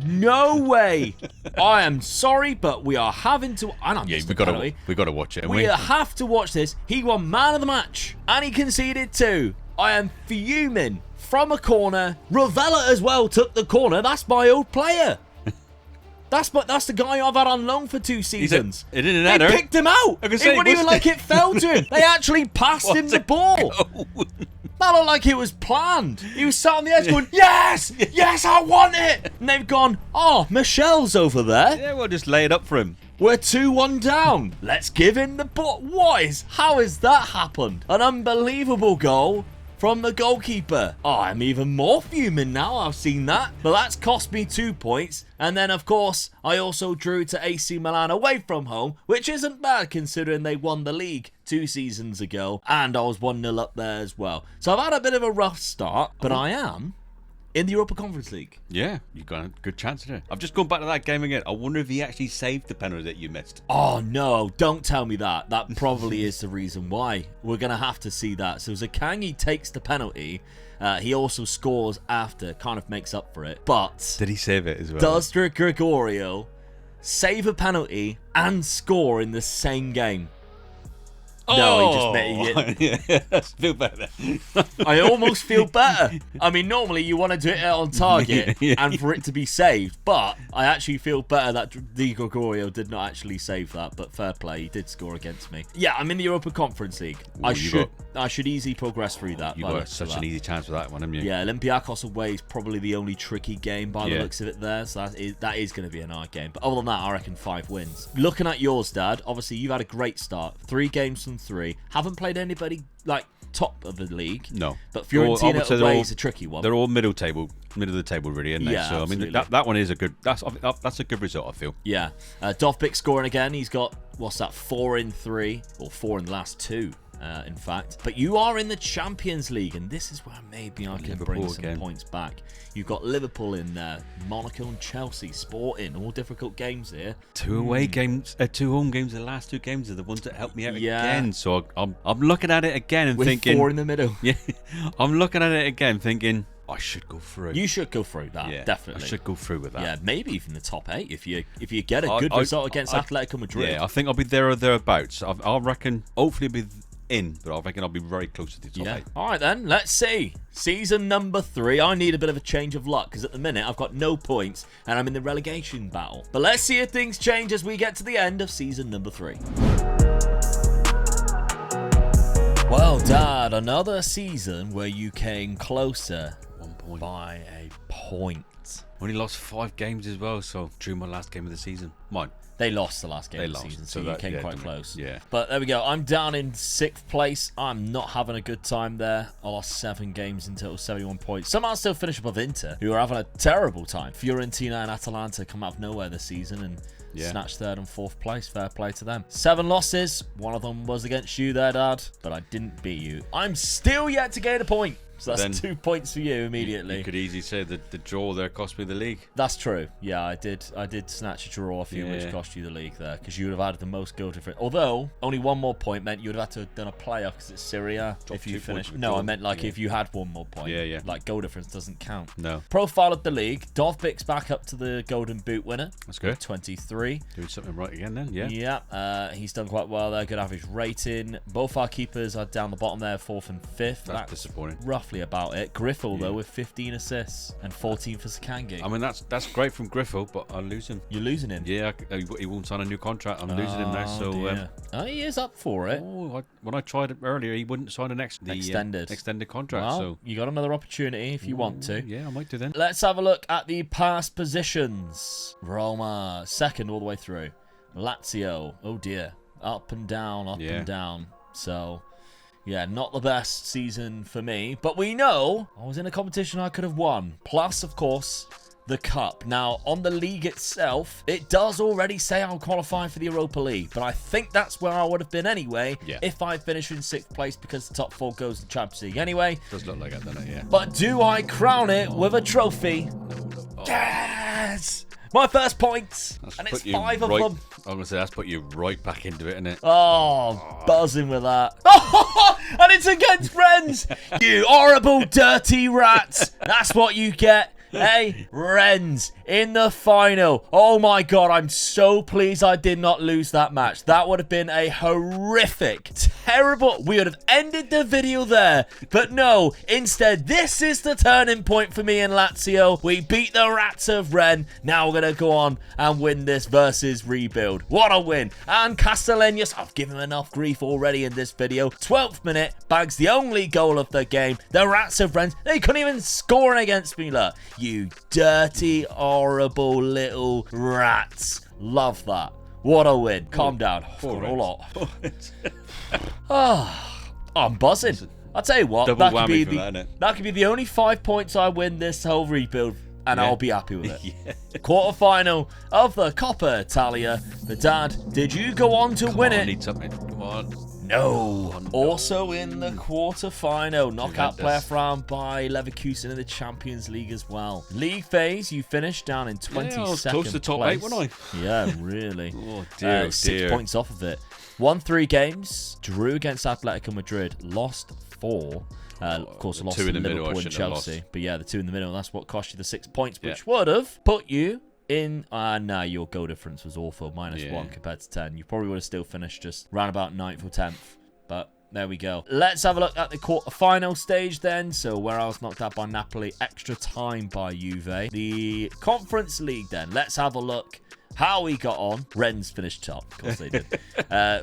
No way. I am sorry, but we are having to... And I'm Yeah, just we got to watch it. haven't We have to watch this. He won man of the match, and he conceded 2. I am fuming. From a corner, Ravella as well took the corner. That's my old player. That's the guy I've had on loan for 2 seasons. It didn't They enter. picked him out. I can It say, wasn't even was like it fell to him. They actually passed him the ball. That looked like it was planned. He was sat on the edge going, yes, yes, I want it. And they've gone, oh, Michelle's over there. Yeah, we'll just lay it up for him. We're 2-1 down. Let's give him the ball. How has that happened? An unbelievable goal from the goalkeeper. Oh, I'm even more fuming now I've seen that. But that's cost me 2 points. And then, of course, I also drew to AC Milan away from home, which isn't bad considering they won the league 2 seasons ago. And I was 1-0 up there as well. So I've had a bit of a rough start, but I am in the Europa Conference League. Yeah, you got a good chance there. I've just gone back to that game again. I wonder if he actually saved the penalty that you missed. Oh, no, don't tell me that. That probably is the reason why. We're going to have to see that. So Zakangi takes the penalty. He also scores after, kind of makes up for it. But did he save it as well? Does Gregorio save a penalty and score in the same game? No, he just made it. Yeah, feel better. I almost feel better. I mean, normally you want to do it on target and for it to be saved, but I actually feel better that Di Gregorio did not actually save that. But fair play, he did score against me. Yeah, I'm in the Europa Conference League. Ooh, I should easily progress through that. You got such an easy chance for that one, haven't you? Yeah, Olympiacos away is probably the only tricky game by the looks of it there. So that is going to be a hard game. But other than that, I reckon 5 wins. Looking at yours, Dad, obviously you've had a great start. 3 games from 3. Haven't played anybody like top of the league. No. But Fiorentina away is a tricky one. They're all middle of the table really, aren't they? Yeah, so absolutely. I mean that one is a good that's a good result, I feel. Yeah. Dovbyk scoring again. He's got, what's that, 4 in 3 or 4 in the last 2. In fact, but you are in the Champions League, and this is where maybe I can bring some points back. You've got Liverpool in there, Monaco and Chelsea, Sporting, all difficult games here. 2 away games, 2 home games. The last 2 games are the ones that helped me out again. So I'm looking at it again and with thinking 4 in the middle. Yeah, I'm looking at it again thinking I should go through. You should go through that, definitely. I should go through with that. Yeah, maybe even the top 8 if you get a good result against Atletico Madrid. Yeah, I think I'll be there or thereabouts. I reckon hopefully I'll be in, but I reckon I'll be very close to the top 8. All right then, let's see. Season number 3. I need a bit of a change of luck because at the minute I've got no points and I'm in the relegation battle. But let's see if things change as we get to the end of season number 3. Well, Dad, another season where you came closer 1 point by a point. Only lost 5 games as well, so drew my last game of the season. Mine. They lost the last game of the season, so you came quite close. Yeah. But there we go. I'm down in 6th place. I'm not having a good time there. I lost 7 games in total, 71 points. Somehow still finish above Inter, who are having a terrible time. Fiorentina and Atalanta come out of nowhere this season and snatched 3rd and 4th place. Fair play to them. 7 losses. One of them was against you there, Dad, but I didn't beat you. I'm still yet to gain a point. So that's 2 points for you immediately. You could easily say that the draw there cost me the league. That's true. Yeah, I did snatch a draw off you, which cost you the league there, because you would have had the most goal difference. Although, only 1 more point meant you would have had to have done a playoff because it's Syria. If you finish. No, I meant like if you had 1 more point. Yeah. Like goal difference doesn't count. No. Profile of the league. Dovbyk's back up to the Golden Boot winner. That's good. 23. Doing something right again then, yeah. Yeah, he's done quite well there. Good average rating. Both our keepers are down the bottom there, 4th and 5th. That's disappointing. Roughly about it. Griffel, though, with 15 assists and 14 for Zakangi. I mean, that's great from Griffel, but I'll lose him. You're losing him? Yeah, he won't sign a new contract. I'm losing him now. So he is up for it. When I tried it earlier, he wouldn't sign an extended contract. Well, so you got another opportunity if you want to. Yeah, I might do then. Let's have a look at the past positions. Roma, 2nd all the way through. Lazio, oh dear. Up and down, up and down. So... yeah, not the best season for me. But we know I was in a competition I could have won. Plus, of course, the cup. Now, on the league itself, it does already say I'll qualify for the Europa League. But I think that's where I would have been anyway if I finished in 6th place because the top 4 goes to the Champions League anyway. Does look like it, doesn't it? Yeah. But do I crown it with a trophy? Yes! My first points, and it's 5 of them. I'm going to say, that's put you right back into it, isn't it? Oh, buzzing with that. And it's against Rennes. You horrible, dirty rats. That's what you get. Hey, Rennes in the final. Oh my God, I'm so pleased I did not lose that match. That would have been a horrific, terrible... we would have ended the video there. But no, instead, this is the turning point for me and Lazio. We beat the rats of Rennes. Now we're going to go on and win this versus rebuild. What a win. And Castellanos, I've given him enough grief already in this video. 12th minute, bags the only goal of the game. The rats of Rennes, they couldn't even score against me, look. You dirty, horrible little rats. Love that. What a win. Calm down. Four Got a lot. Reds. I'm buzzing. I'll tell you what, Double that could whammy be from that, innit? that could be the only 5 points I win this whole rebuild, and Yeah. I'll be happy with it. Yeah. Quarterfinal of the Coppa Italia. But Dad, did you go on to win I it? need something. Come on. No. Oh, no. Also in the quarterfinal, knockout Juventus. playoff round by Leverkusen in the Champions League as well. League phase, you finished down in 22nd Yeah, I was close to top place. 8, wasn't Yeah, really. Oh, dear, oh, 6 dear. points off of it. Won 3 games, drew against Atletico Madrid, lost 4. Of course, the lost 2 to in the middle I Liverpool and shouldn't have Chelsea. lost. But yeah, the 2 in the middle, that's what cost you the 6 points, which Yeah. would have put you in. Nah, your goal difference was awful, -1 Yeah. compared to 10. You probably would have still finished just round about 9th or 10th. But there we go. Let's have a look at the quarter-final stage then. So where I was knocked out by Napoli, extra time by Juve. The Conference League then. Let's have a look how we got on. Rennes finished top. Of course they did.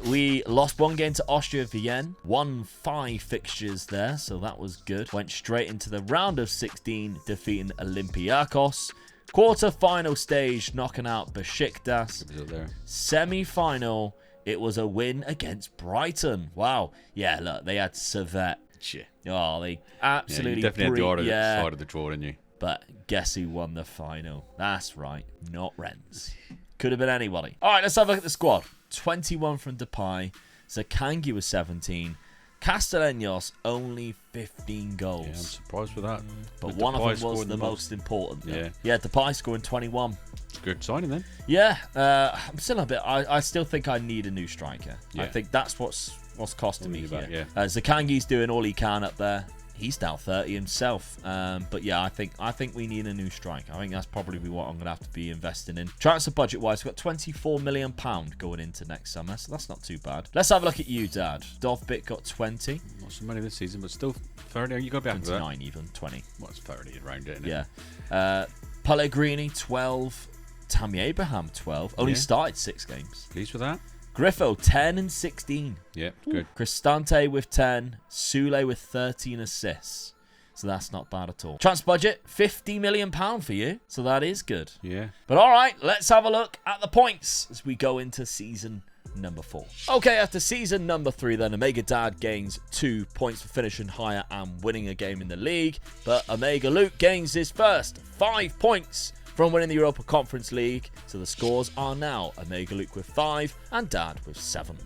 We lost 1 game to Austria Vienna. Won 5 fixtures there, so that was good. Went straight into the round of 16, defeating Olympiacos. Quarter-final stage, knocking out Besiktas. It was up there. Semi-final, it was a win against Brighton. Wow. Yeah, look, they had Servette. Shit. Oh, they Yeah, absolutely you definitely had the yeah. side of the draw, didn't you? But guess who won the final? That's right, not Rennes. Could have been anybody. All right, let's have a look at the squad. 21 from Depay. Zakangi was 17. Castellanos, only 15 goals. Yeah, I'm surprised with that. But With one of Depay them was scoring the most important. Though. Yeah. Yeah, Depay scoring 21. Good signing then. Yeah, I'm still a bit. I still think I need a new striker. I Yeah. think that's what's costing me Worried here. about, Zakangi's doing all he can up there. He's now 30 himself. But yeah, I think we need a new striker. I think that's probably what I'm gonna have to be investing in. Transfer budget wise, we've got £24 million going into next summer, so that's not too bad. Let's have a look at you, Dad. Dovbik got 20, Not so many this season, but still 30. You got to be happy with that. 29 even 20. Well, it's 30 around it, isn't it? Yeah. Pellegrini 12. Tammy Abraham 12. Only Yeah. started 6 games. Pleased with that? Griffo 10 and 16. Yeah, good. Cristante with 10. Sule with 13 assists. So that's not bad at all. Transfer budget, £50 million for you. So that is good. Yeah. But all right, let's have a look at the points as we go into season number 4. Okay, after season number 3 then, Omega Dad gains 2 points for finishing higher and winning a game in the league. But Omega Luke gains his first 5 points from winning the Europa Conference League. So the scores are now Omega Luke with 5 and Dad with 7.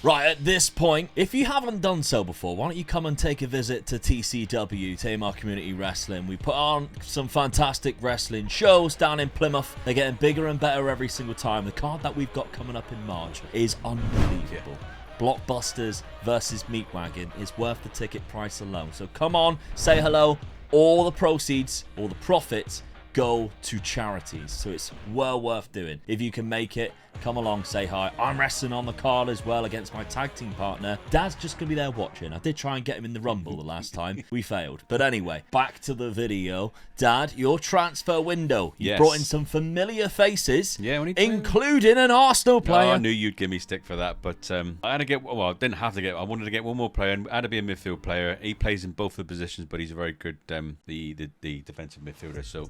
Right, at this point, if you haven't done so before, why don't you come and take a visit to TCW, Tamar Community Wrestling. We put on some fantastic wrestling shows down in Plymouth. They're getting bigger and better every single time. The card that we've got coming up in March is unbelievable. Blockbusters versus Meatwagon is worth the ticket price alone. So come on, say hello. All the proceeds, all the profits go to charities, so it's well worth doing. If you can make it, come along, say hi. I'm wrestling on the card as well against my tag team partner. Dad's just gonna be there watching. I did try and get him in the Rumble the last time. We failed. But anyway, back to the video. Dad, your transfer window. You Yes. brought in some familiar faces, Yeah, we need to- including an Arsenal player. I knew you'd give me stick for that, but I had to get. Well, I didn't have to get. I wanted to get one more player, and it had to be a midfield player. He plays in both the positions, but he's a very good the defensive midfielder. So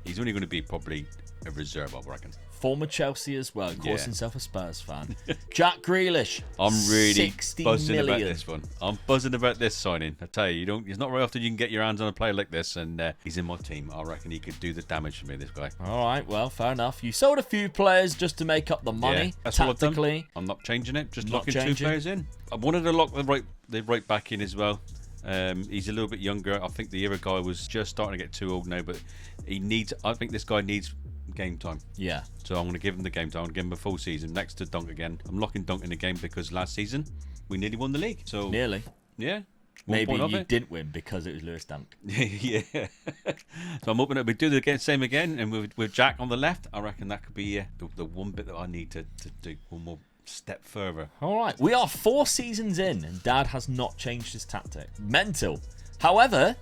he's only going to be probably a reserve, I reckon. Former Chelsea as well, calls Yeah. himself a Spurs fan. Jack Grealish. I'm really 60 buzzing million. about this one. I'm buzzing about this signing. I tell you, it's not very often you can get your hands on a player like this, and he's in my team. I reckon he could do the damage for me. This guy. All right, well, fair enough. You sold a few players just to make up the money, Yeah, that's what I've done. tactically. I'm not changing it. Just Not locking changing. 2 players in. I wanted to lock the right back in as well. He's a little bit younger. I think the other guy was just starting to get too old now, but I think this guy needs game time. Yeah. So I'm going to give him the game time. I'm going to give him a full season next to Dunk again. I'm locking Dunk in the game because last season we nearly won the league. So Nearly. yeah, one Maybe point off you it. didn't win because it was Lewis Dunk. Yeah. So I'm hoping that we do the same again, and with Jack on the left, I reckon that could be the one bit that I need to do one more step further. All right. We are 4 seasons in, and Dad has not changed his tactic. Mental. However,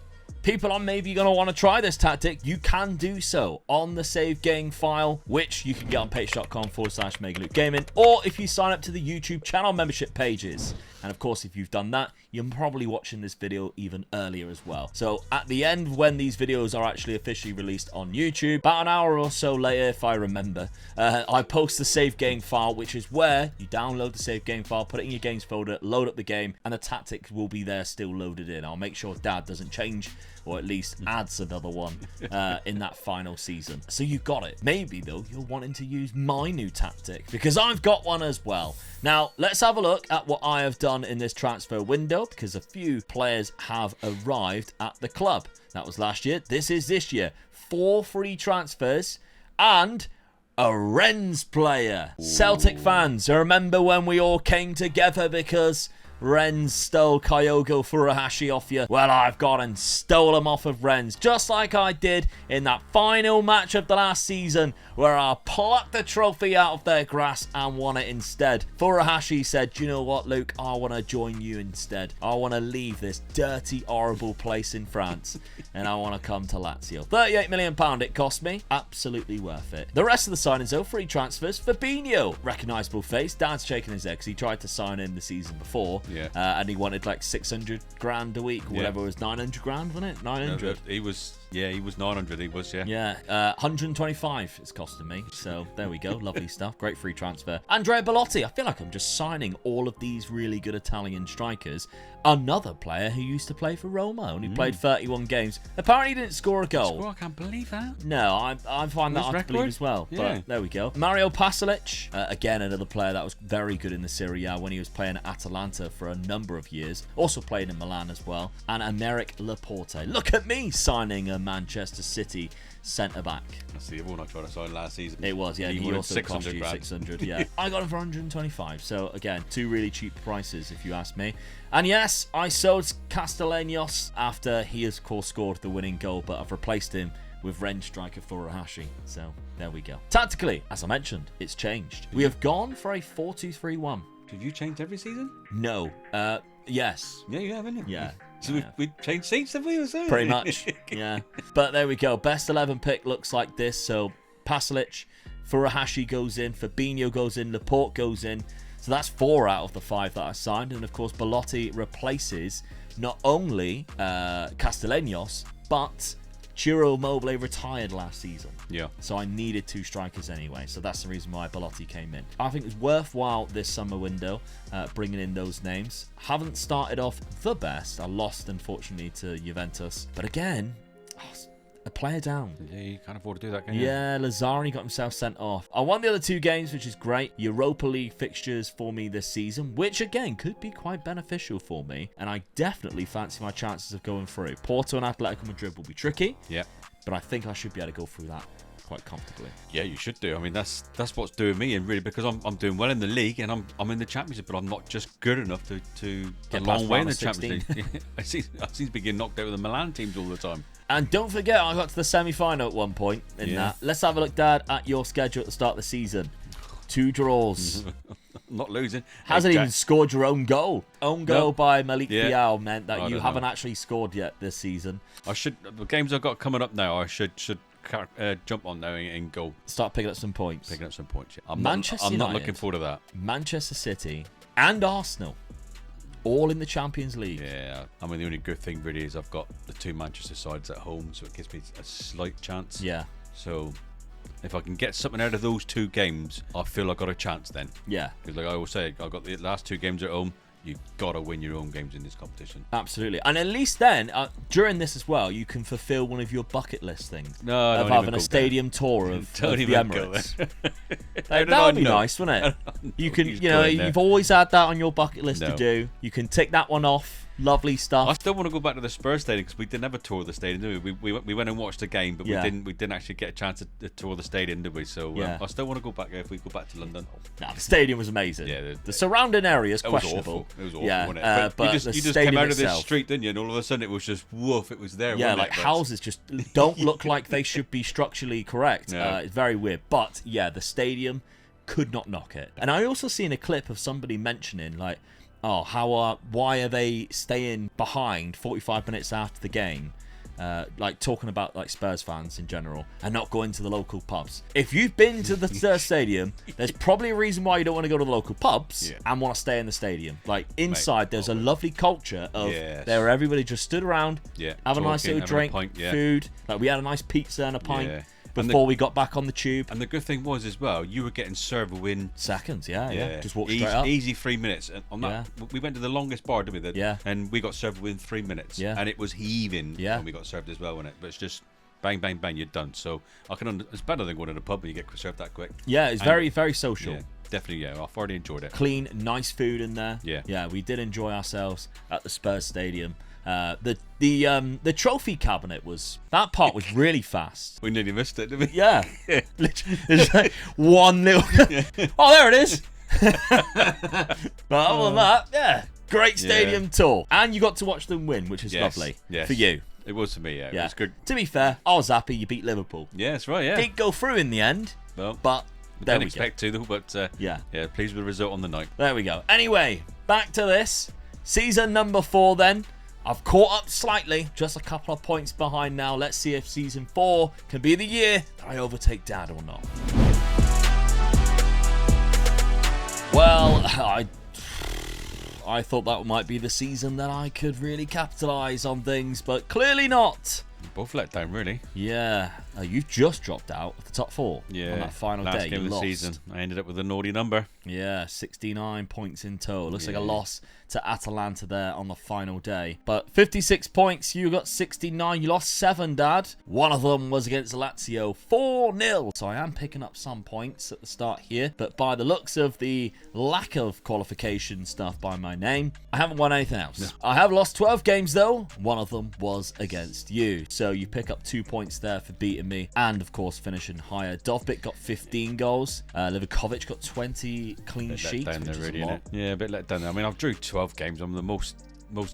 people are maybe going to want to try this tactic, you can do so on the save game file, which you can get on patreon.com/MegaLukeGaming, or if you sign up to the YouTube channel membership pages. And of course, if you've done that, you're probably watching this video even earlier as well. So at the end, when these videos are actually officially released on YouTube, about an hour or so later, if I remember, I post the save game file, which is where you download the save game file, put it in your games folder, load up the game, and the tactics will be there still loaded in. I'll make sure Dad doesn't change, or at least adds another one in that final season. So you got it. Maybe, though, you're wanting to use my new tactic, because I've got one as well. Now, let's have a look at what I have done in this transfer window, because a few players have arrived at the club. That was last year. This is this year. 4 free transfers and a Rennes player. Ooh. Celtic fans, remember when we all came together because Rennes stole Kyogo Furuhashi off you? Well, I've gone and stole him off of Rennes, just like I did in that final match of the last season, where I plucked the trophy out of their grass and won it instead. Furuhashi said, "Do you know what, Luke? I want to join you instead. I want to leave this dirty, horrible place in France, and I want to come to Lazio." £38 million it cost me. Absolutely worth it. The rest of the signings, though, free transfers. Fabinho, recognisable face. Dad's shaking his head because he tried to sign him the season before. Yeah. And he wanted like 600 grand a week, or whatever. It was 900 grand, wasn't it? 900. No, he was 900. He was, Yeah, 125 it's costing me. So there we go. Lovely stuff. Great free transfer. Andrea Belotti. I feel like I'm just signing all of these really good Italian strikers. Another player who used to play for Roma, only played 31 games. Apparently didn't score a goal. I can't believe that. No, I find that hard to believe as well. Yeah. But there we go. Mario Pasalic, again, another player that was very good in the Serie A when he was playing at Atalanta for a number of years. Also played in Milan as well. And Aymeric Laporte. Look at me signing a Manchester City centre-back. That's the other one I tried to sign last season. It was, yeah. He also cost you 600, 600, yeah. I got him for 125. So, again, 2 really cheap prices, if you ask me. And yes, I sold Castellanos after he, of course, scored the winning goal, but I've replaced him with Rennes striker Furuhashi. So, there we go. Tactically, as I mentioned, it's changed. We have gone for a 4-2-3-1. Have you changed every season? No. Yes. Yeah, you have, haven't you? Yeah. So we've changed seats, have we? Pretty much, yeah. But there we go. Best 11 pick looks like this. So Pasalic, Furuhashi goes in, Fabinho goes in, Laporte goes in. So that's 4 out of the 5 that I signed. And of course, Belotti replaces not only Castellanos, but Ciro Immobile retired last season. Yeah. So I needed 2 strikers anyway. So that's the reason why Belotti came in. I think it's worthwhile this summer window, bringing in those names. Haven't started off the best. I lost, unfortunately, to Juventus. But again, a player down. Yeah, you can't afford to do that, can you? Yeah, Lazzari got himself sent off. I won the other 2 games, which is great. Europa League fixtures for me this season, which again could be quite beneficial for me. And I definitely fancy my chances of going through. Porto and Atletico Madrid will be tricky. Yeah. But I think I should be able to go through that quite comfortably. Yeah, you should do. I mean, that's what's doing me, and really because I'm doing well in the league and I'm in the Championship, but I'm not just good enough to get a long way in the Champions League. I seem to be getting knocked out with the Milan teams all the time. And don't forget, I got to the semi-final at one point in that. Let's have a look, Dad, at your schedule at the start of the season. 2 draws. Not losing. Hasn't even scored your own goal. Own goal by Malik Fial meant that you haven't actually scored yet this season. I should. The games I've got coming up now, I should jump on now and go. Start picking up some points. Picking up some points. Yeah. I'm Manchester not United, looking forward to that. Manchester City and Arsenal, all in the Champions League. Yeah, I mean the only good thing really is I've got the 2 Manchester sides at home, so it gives me a slight chance. Yeah. So if I can get something out of those 2 games, I feel I've got a chance then. Yeah. Because like I always say, I've got the last 2 games at home. You've got to win your own games in this competition. Absolutely. And at least then, during this as well, you can fulfill one of your bucket list things. No, of having a stadium tour of the Emirates. That would be nice, wouldn't it? You can, you've always had that on your bucket list to do. You can tick that one off. Lovely stuff. I still want to go back to the Spurs stadium because we didn't have a tour of the stadium, did we? We went and watched the game, but we didn't actually get a chance to tour the stadium, did we? So I still want to go back there if we go back to London. Nah, the stadium was amazing. Yeah, the surrounding area is questionable. It was awful, wasn't it? But you just came out of this street, didn't you? And all of a sudden it was just woof. It was there. Yeah, like houses just don't look like they should be structurally correct. No. It's very weird. But yeah, the stadium could not knock it. And I also seen a clip of somebody mentioning like, why are they staying behind 45 minutes after the game like talking about like Spurs fans in general and not going to the local pubs. If you've been to the Spurs stadium, there's probably a reason why you don't want to go to the local pubs and want to stay in the stadium. Like inside, there's a lovely culture of there everybody just stood around, have a nice little drink, food. Like we had a nice pizza and a pint. Before we got back on the tube. And the good thing was as well, you were getting served within seconds. Just walk straight up. Easy 3 minutes. And on that, we went to the longest bar, didn't we? And we got served within 3 minutes. And it was heaving when we got served as well, wasn't it? But it's just bang, bang, bang, you're done. So it's better than going to the pub when you get served that quick. Yeah, it's very, very social. Yeah, definitely, I've already enjoyed it. Clean, nice food in there. Yeah, we did enjoy ourselves at the Spurs Stadium. The trophy cabinet was really fast. We nearly missed it, didn't we? Yeah. There's like one little oh, there it is. But other than that, great stadium tour. And you got to watch them win, which is lovely for you. It was for me, It was good. To be fair, I was happy you beat Liverpool. Yeah, that's right, Didn't go through in the end, but didn't expect to, though, but pleased with the result on the night. There we go. Anyway, back to this. Season number 4 then. I've caught up slightly, just a couple of points behind now. Let's see if season 4 can be the year that I overtake Dad or not. Well, I thought that might be the season that I could really capitalise on things, but clearly not. Both let down, really. Yeah. You've just dropped out of the top 4 on that final last day. Game of the season. I ended up with a naughty number. Yeah, 69 points in total. Looks like a loss to Atalanta there on the final day. But 56 points, you got 69. You lost 7, Dad. One of them was against Lazio, 4-0. So I am picking up some points at the start here. But by the looks of the lack of qualification stuff by my name, I haven't won anything else. No. I have lost 12 games, though. One of them was against you. So you pick up 2 points there for beating me. And, of course, finishing higher. Dovbyk got 15 goals. Livakovic got 20 clean sheets, which is a lot. Yeah, a bit let down there. I mean, I've drew 12 games. I'm the most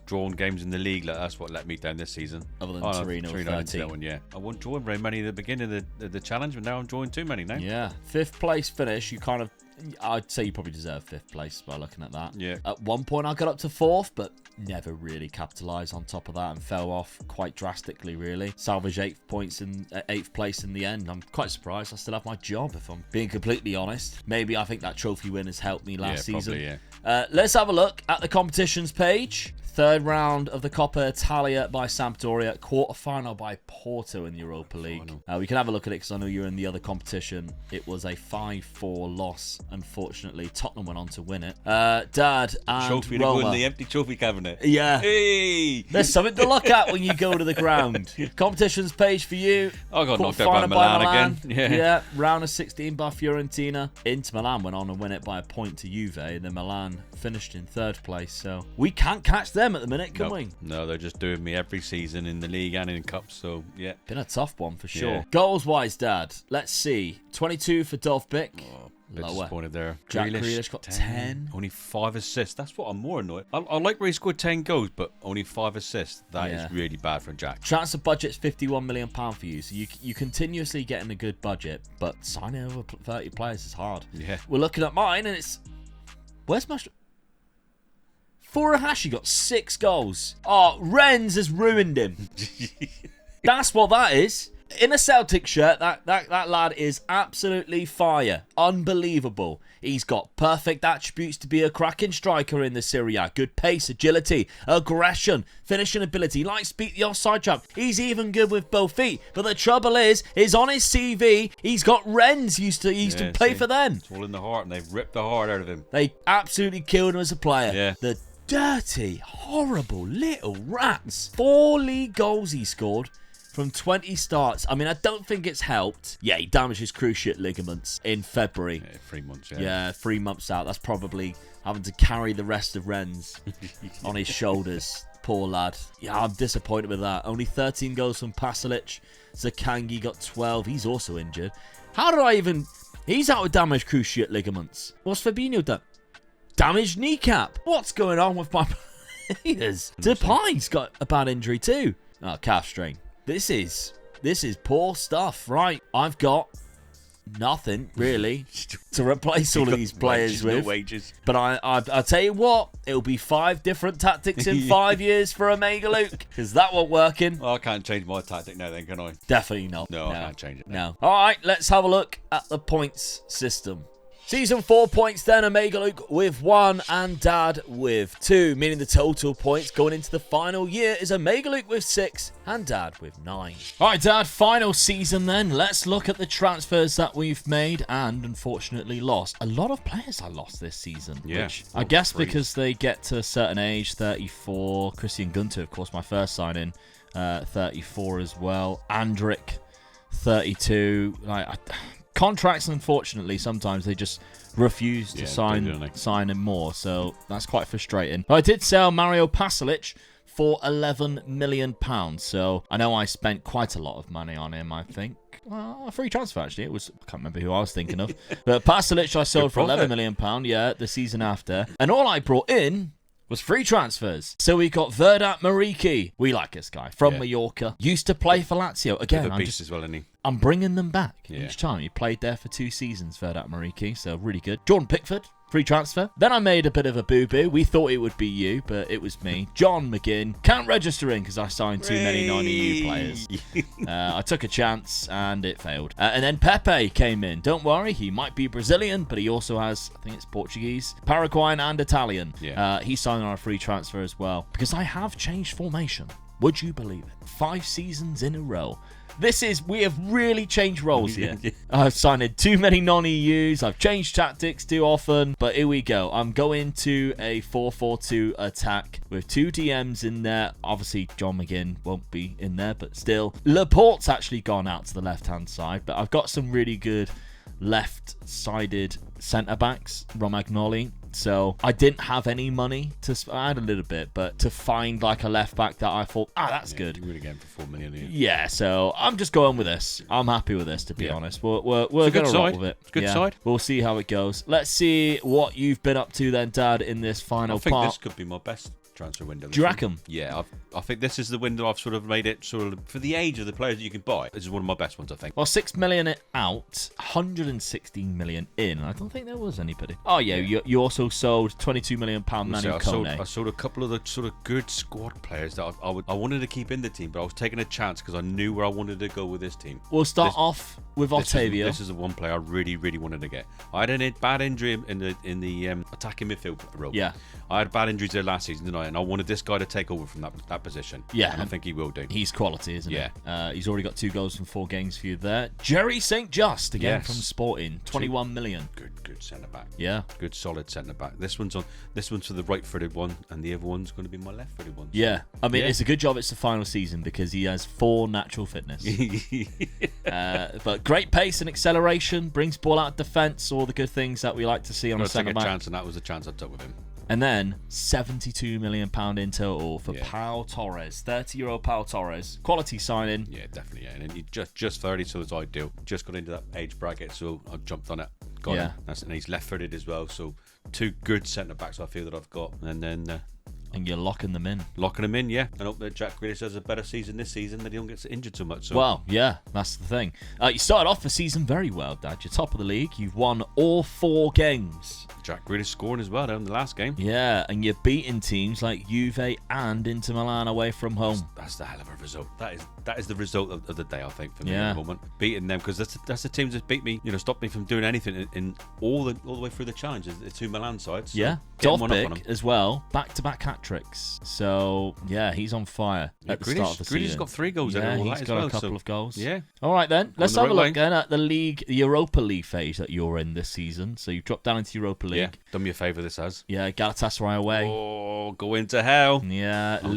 drawn games in the league. That's what let me down this season. Other than Torino 13. That one, I wasn't drawing very many at the beginning of the challenge, but now I'm drawing too many now. Yeah. 5th place finish. You kind of... I'd say you probably deserve 5th place by looking at that. Yeah. At one point, I got up to 4th, but never really capitalised on top of that and fell off quite drastically, really. Salvaged 8th place in the end. I'm quite surprised I still have my job, if I'm being completely honest. Maybe I think that trophy win has helped me last season. Probably, let's have a look at the competitions page. 3rd round of the Coppa Italia by Sampdoria. Quarter-final by Porto in the Europa League. We can have a look at it because I know you're in the other competition. It was a 5-4 loss, unfortunately. Tottenham went on to win it. Dad and trophy Roma. To go in the empty trophy cabinet. Yeah. Hey! There's something to look at when you go to the ground. Competitions page for you. I got knocked out by Milan again. Yeah. Round of 16 by Fiorentina. Inter Milan went on to win it by a point to Juve. And then Milan finished in 3rd place. So we can't catch them at the minute, can we? No, they're just doing me every season in the league and in cups, so yeah. Been a tough one for sure. Goals wise, Dad, let's see. 22 for Dovbyk. Bit disappointed there. Jack Grealish got 10. Only 5 assists. That's what I'm more annoyed. I like where he scored 10 goals, but only 5 assists. That is really bad for Jack. Transfer budget's £51 million for you, so you continuously getting a good budget, but signing over 30 players is hard. Yeah. We're looking at mine, and it's... Where's my... Furuhashi got 6 goals. Oh, Rennes has ruined him. That's what that is. In a Celtic shirt, that lad is absolutely fire. Unbelievable. He's got perfect attributes to be a cracking striker in the Serie A. Good pace, agility, aggression, finishing ability, likes to beat the offside trap. He's even good with both feet. But the trouble is on his CV, he's got Rennes used to play for them. It's all in the heart, and they've ripped the heart out of him. They absolutely killed him as a player. Yeah. The dirty, horrible little rats. 4 league goals he scored from 20 starts. I mean, I don't think it's helped. Yeah, he damaged his cruciate ligaments in February. Yeah, 3 months, Yeah, 3 months out. That's probably having to carry the rest of Rennes on his shoulders. Poor lad. Yeah, I'm disappointed with that. Only 13 goals from Pasalic. Zakangi got 12. He's also injured. How did I even... He's out with damaged cruciate ligaments. What's Fabinho done? Damaged kneecap. What's going on with my players? Depay's got a bad injury too. Oh, calf strain. This is poor stuff, right? I've got nothing really to replace all of these players with. No wages. But I'll tell you what, it'll be 5 different tactics in 5 years for Omega Luke, because that won't working. Well, I can't change my tactic now then, can I? Definitely not. No, I can't change it. No. All right, let's have a look at the points system. Season 4 points then, Omega Luke with 1 and Dad with 2, meaning the total points going into the final year is Omega Luke with 6 and Dad with 9. All right, Dad, final season then. Let's look at the transfers that we've made and unfortunately lost. A lot of players I lost this season. Yeah. Which I guess because they get to a certain age, 34. Christian Gunter, of course, my first signing, 34 as well. Andrick, 32. Contracts, unfortunately, sometimes they just refuse to sign him more, so that's quite frustrating. I did sell Mario Pasalic for £11 million, so I know I spent quite a lot of money on him, I think. Well, a free transfer, actually. I can't remember who I was thinking of. But Pasalic I sold for £11 million, the season after. And all I brought in was free transfers. So we got Vedat Mariki. We like this guy. From Mallorca. Used to play for Lazio. Again, I'm bringing them back each time. He played there for 2 seasons, Vedat Mariki, so really good. Jordan Pickford, free transfer. Then I made a bit of a boo-boo. We thought it would be you, but it was me. John McGinn. Can't register in because I signed too many non-EU players. I took a chance and it failed. And then Pepe came in. Don't worry, he might be Brazilian, but he also has, I think it's Portuguese, Paraguayan and Italian. He signed on a free transfer as well. Because I have changed formation. Would you believe it? 5 seasons in a row. We have really changed roles here. I've signed in too many non-EUs. I've changed tactics too often. But here we go. I'm going to a 4-4-2 attack with 2 DMs in there. Obviously, John McGinn won't be in there, but still. Laporte's actually gone out to the left-hand side, but I've got some really good left-sided centre-backs. Romagnoli. So I didn't have any money I had a little bit, but to find like a left back that I thought, that's good. You would again for 4 million. Yeah, so I'm just going with this. I'm happy with this, to be honest. We're going to roll with it. It's a good side. We'll see how it goes. Let's see what you've been up to then, Dad, in this final part. I think this could be my best transfer window. Do you reckon? Yeah, I think this is the window I've sort of made it sort of for the age of the players that you can buy. This is one of my best ones, I think. Well, 6 million out, 116 million in. I don't think there was anybody. Oh yeah. You also sold £22 million Manu Kone. I sold a couple of the sort of good squad players that I wanted to keep in the team, but I was taking a chance because I knew where I wanted to go with this team. We'll start off with Otavio. This is the one player I really, really wanted to get. I had a bad injury in the attacking midfield role. Yeah. I had bad injuries there last season, didn't I? And I wanted this guy to take over from that position. Yeah. And I think he will do. He's quality, isn't he? Yeah. He's already got 2 goals from 4 games for you there. Jerry St. Just, again, from Sporting. 21 million. Good centre-back. Yeah. Good, solid centre-back. This one's for the right-footed one, and the other one's going to be my left-footed one. So. Yeah. I mean, it's a good job it's the final season because he has 4 natural fitness. But great pace and acceleration, brings ball out of defence, all the good things that we like to see on a centre-back. Take a chance, and that was the chance I took with him. And then £72 million in total for Pau Torres, 30-year-old Pau Torres. Quality signing. Yeah, definitely. Yeah. And he just 30, so it's ideal. Just got into that age bracket, so I jumped on it. Got him. And he's left-footed as well, so 2 good centre-backs I feel that I've got. And then... and you're locking them in. Locking them in, yeah. And hope that Jack Grealish has a better season this season, that he don't get injured too much. So. Well, yeah, that's the thing. You started off the season very well, Dad. You're top of the league. You've won all 4 games. Jack Grealish scoring as well in the last game. Yeah, and you're beating teams like Juve and Inter Milan away from home. That's the hell of a result. That is the result of the day, I think, for me at the moment. Beating them, because that's the teams that beat me, stopped me from doing anything in all the way through the challenges, the 2 Milan sides. So yeah, Dovbyk as well, back-to-back hat-tricks. So, yeah, he's on fire at the start of the season. Grealish's got 3 goals in all he's that got as well, a couple of goals. Yeah. All right, then. Let's have a look then at the Europa League phase that you're in this season. So you've dropped down into Europa League. Yeah, done me a favour, this has. Yeah, Galatasaray away. Oh, go into hell. Yeah, I'm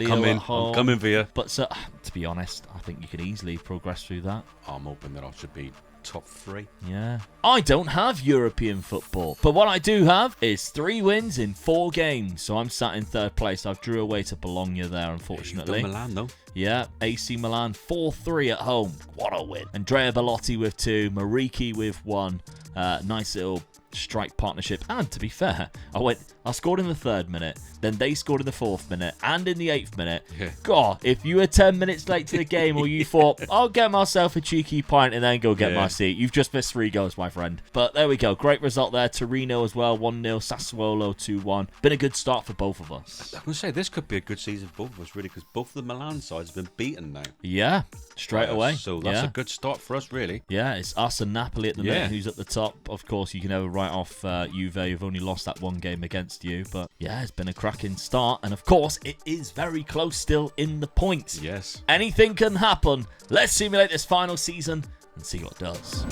coming for you. But to be honest, I think you could easily progress through that. I'm hoping that I should be top 3. Yeah. I don't have European football, but what I do have is 3 wins in 4 games. So I'm sat in 3rd place. I've drew away to Bologna there, unfortunately. You've done Milan, though. Yeah, AC Milan 4-3 at home. What a win. Andrea Bellotti with 2, Mariki with 1. Nice little strike partnership. And to be fair, I scored in the 3rd minute, then they scored in the 4th minute, and in the 8th minute. Yeah. God, if you were 10 minutes late to the game, or you thought, I'll get myself a cheeky pint and then go get my seat, you've just missed 3 goals, my friend. But there we go. Great result there. Torino as well, 1-0. Sassuolo 2-1. Been a good start for both of us. I was going to say, this could be a good season for both of us, really, because both of the Milan sides have been beaten now. Yeah, straight away. So that's a good start for us, really. Yeah, it's us and Napoli at the minute who's at the top. Of course, you can never write off Juve, who've only lost that 1 game against you. But yeah, it's been a cracking start. And of course, it is very close still in the points. Yes. Anything can happen. Let's simulate this final season and see what does.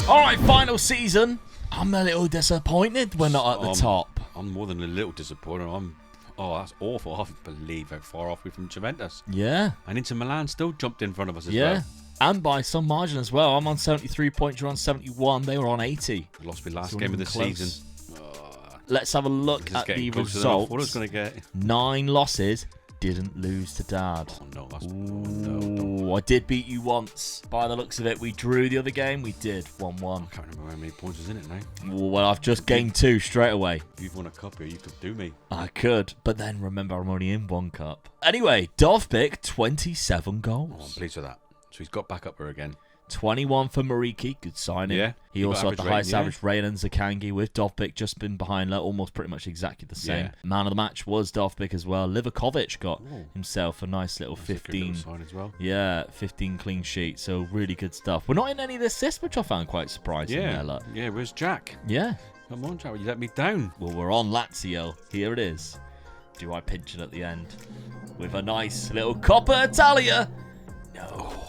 All right, final season. I'm a little disappointed we're not at the top. I'm more than a little disappointed. That's awful. I can't believe how far off we're from Juventus. Yeah. And Inter Milan still jumped in front of us as well. And by some margin as well. I'm on 73 points, you're on 71. They were on 80. We lost my last game of the season. Let's have a look at the results. What I was going to get. 9 losses. Didn't lose to Dad. Oh, no. I did beat you once. By the looks of it, we drew the other game. We did 1-1. I can't remember how many points was in it now. Well, I've just gained 2 straight away. If you've won a cup here, you could do me. I could, but then remember, I'm only in 1 cup. Anyway, Dovbyk, 27 goals. Oh, I'm pleased with that. So he's got back up there again. 21 for Mariki, good signing. Yeah, he also had the highest average rating and Zakangi, with Dovbyk just been behind, almost pretty much exactly the same. Man of the match was Dovbyk as well. Livakovic got himself a nice little 15. Sign as well. Yeah, 15 clean sheet. So really good stuff. We're not in any of the assists, which I found quite surprising. Yeah, where's Jack? Yeah. Come on, Jack, you let me down. Well, we're on Lazio. Here it is. Do I pinch it at the end with a nice little Coppa Italia? No.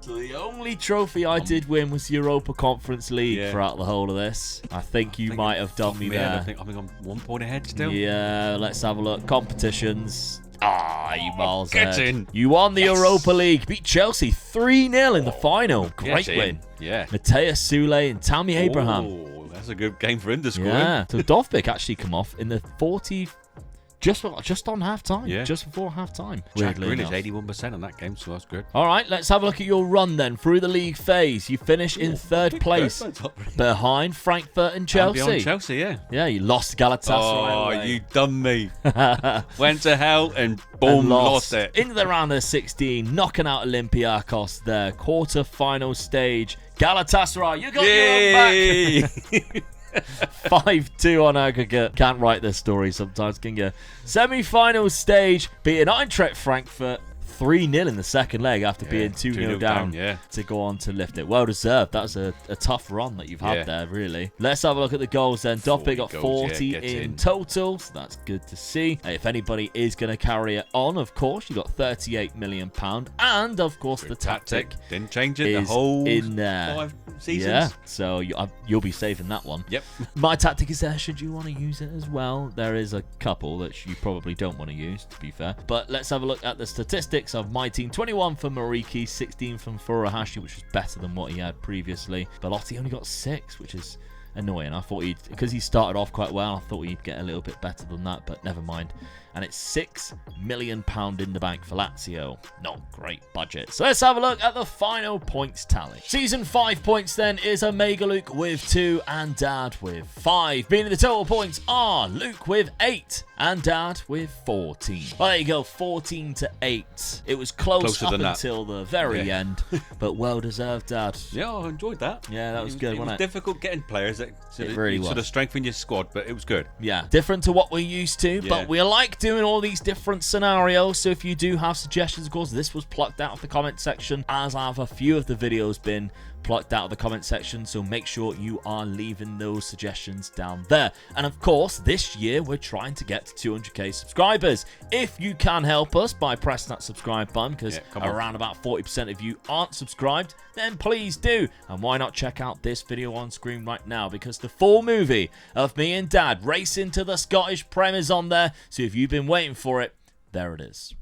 So the only trophy I did win was Europa Conference League throughout the whole of this. I think you might have done me there. I think I'm 1 point ahead still. Yeah, let's have a look. Competitions. You miles get ahead. in. You won the Europa League. Beat Chelsea 3-0 in the final. Great win. Yeah. Mateus Sule and Tammy Abraham. Oh, that's a good game for him to score. Yeah. So Dovbyk actually come off in the 40... Just on half-time. Yeah. Just before half-time. Jack Grealish, 81% on that game, so that's good. All right, let's have a look at your run then through the league phase. You finish in 3rd place behind Frankfurt and Chelsea. Behind Chelsea, yeah. Yeah, you lost Galatasaray. Oh, you done me. Went to hell and boom, and lost it. Into the round of 16, knocking out Olympiacos there. Quarter-final stage. Galatasaray, you got your own back. 5-2 on aggregate. Can't write this story sometimes, can you? Semi-final stage, beating Eintracht Frankfurt 3-0 in the second leg after being 2-0 down to go on to lift it. Well deserved. That was a tough run that you've had there, really. Let's have a look at the goals then. Dovbyk got 40 in total, so that's good to see. If anybody is going to carry it on, of course, you got £38 million. And, of course, the tactic didn't change it the whole in there. 5 seasons. Yeah, so you'll be saving that one. Yep. My tactic is there should you want to use it as well. There is a couple that you probably don't want to use, to be fair. But let's have a look at the statistics of my team. 21 for Mariki, 16 from Furuhashi, which was better than what he had previously. Belotti only got 6, which is annoying. I thought because he started off quite well, I thought he'd get a little bit better than that, but never mind. And it's £6 million in the bank for Lazio. Not great budget. So let's have a look at the final points tally. Season 5 points then is Omega Luke with 2 and Dad with 5. Meaning the total points are Luke with 8 and Dad with 14. Well, there you go, 14-8. It was close up until the very end, but well deserved, Dad. Yeah, I enjoyed that. Yeah, that was good, wasn't it? It was difficult getting players that really sort of strengthen your squad, but it was good. Yeah, different to what we're used to, but we like doing all these different scenarios. So if you do have suggestions, of course, this was plucked out of the comment section, as have a few of the videos been plucked out of the comment section, so make sure you are leaving those suggestions down there. And of course, this year we're trying to get to 200k subscribers. If you can help us by pressing that subscribe button, because around about 40% of you aren't subscribed, then please do. And why not check out this video on screen right now, because the full movie of me and Dad racing to the Scottish Prem is on there. So if you've been waiting for it, there it is.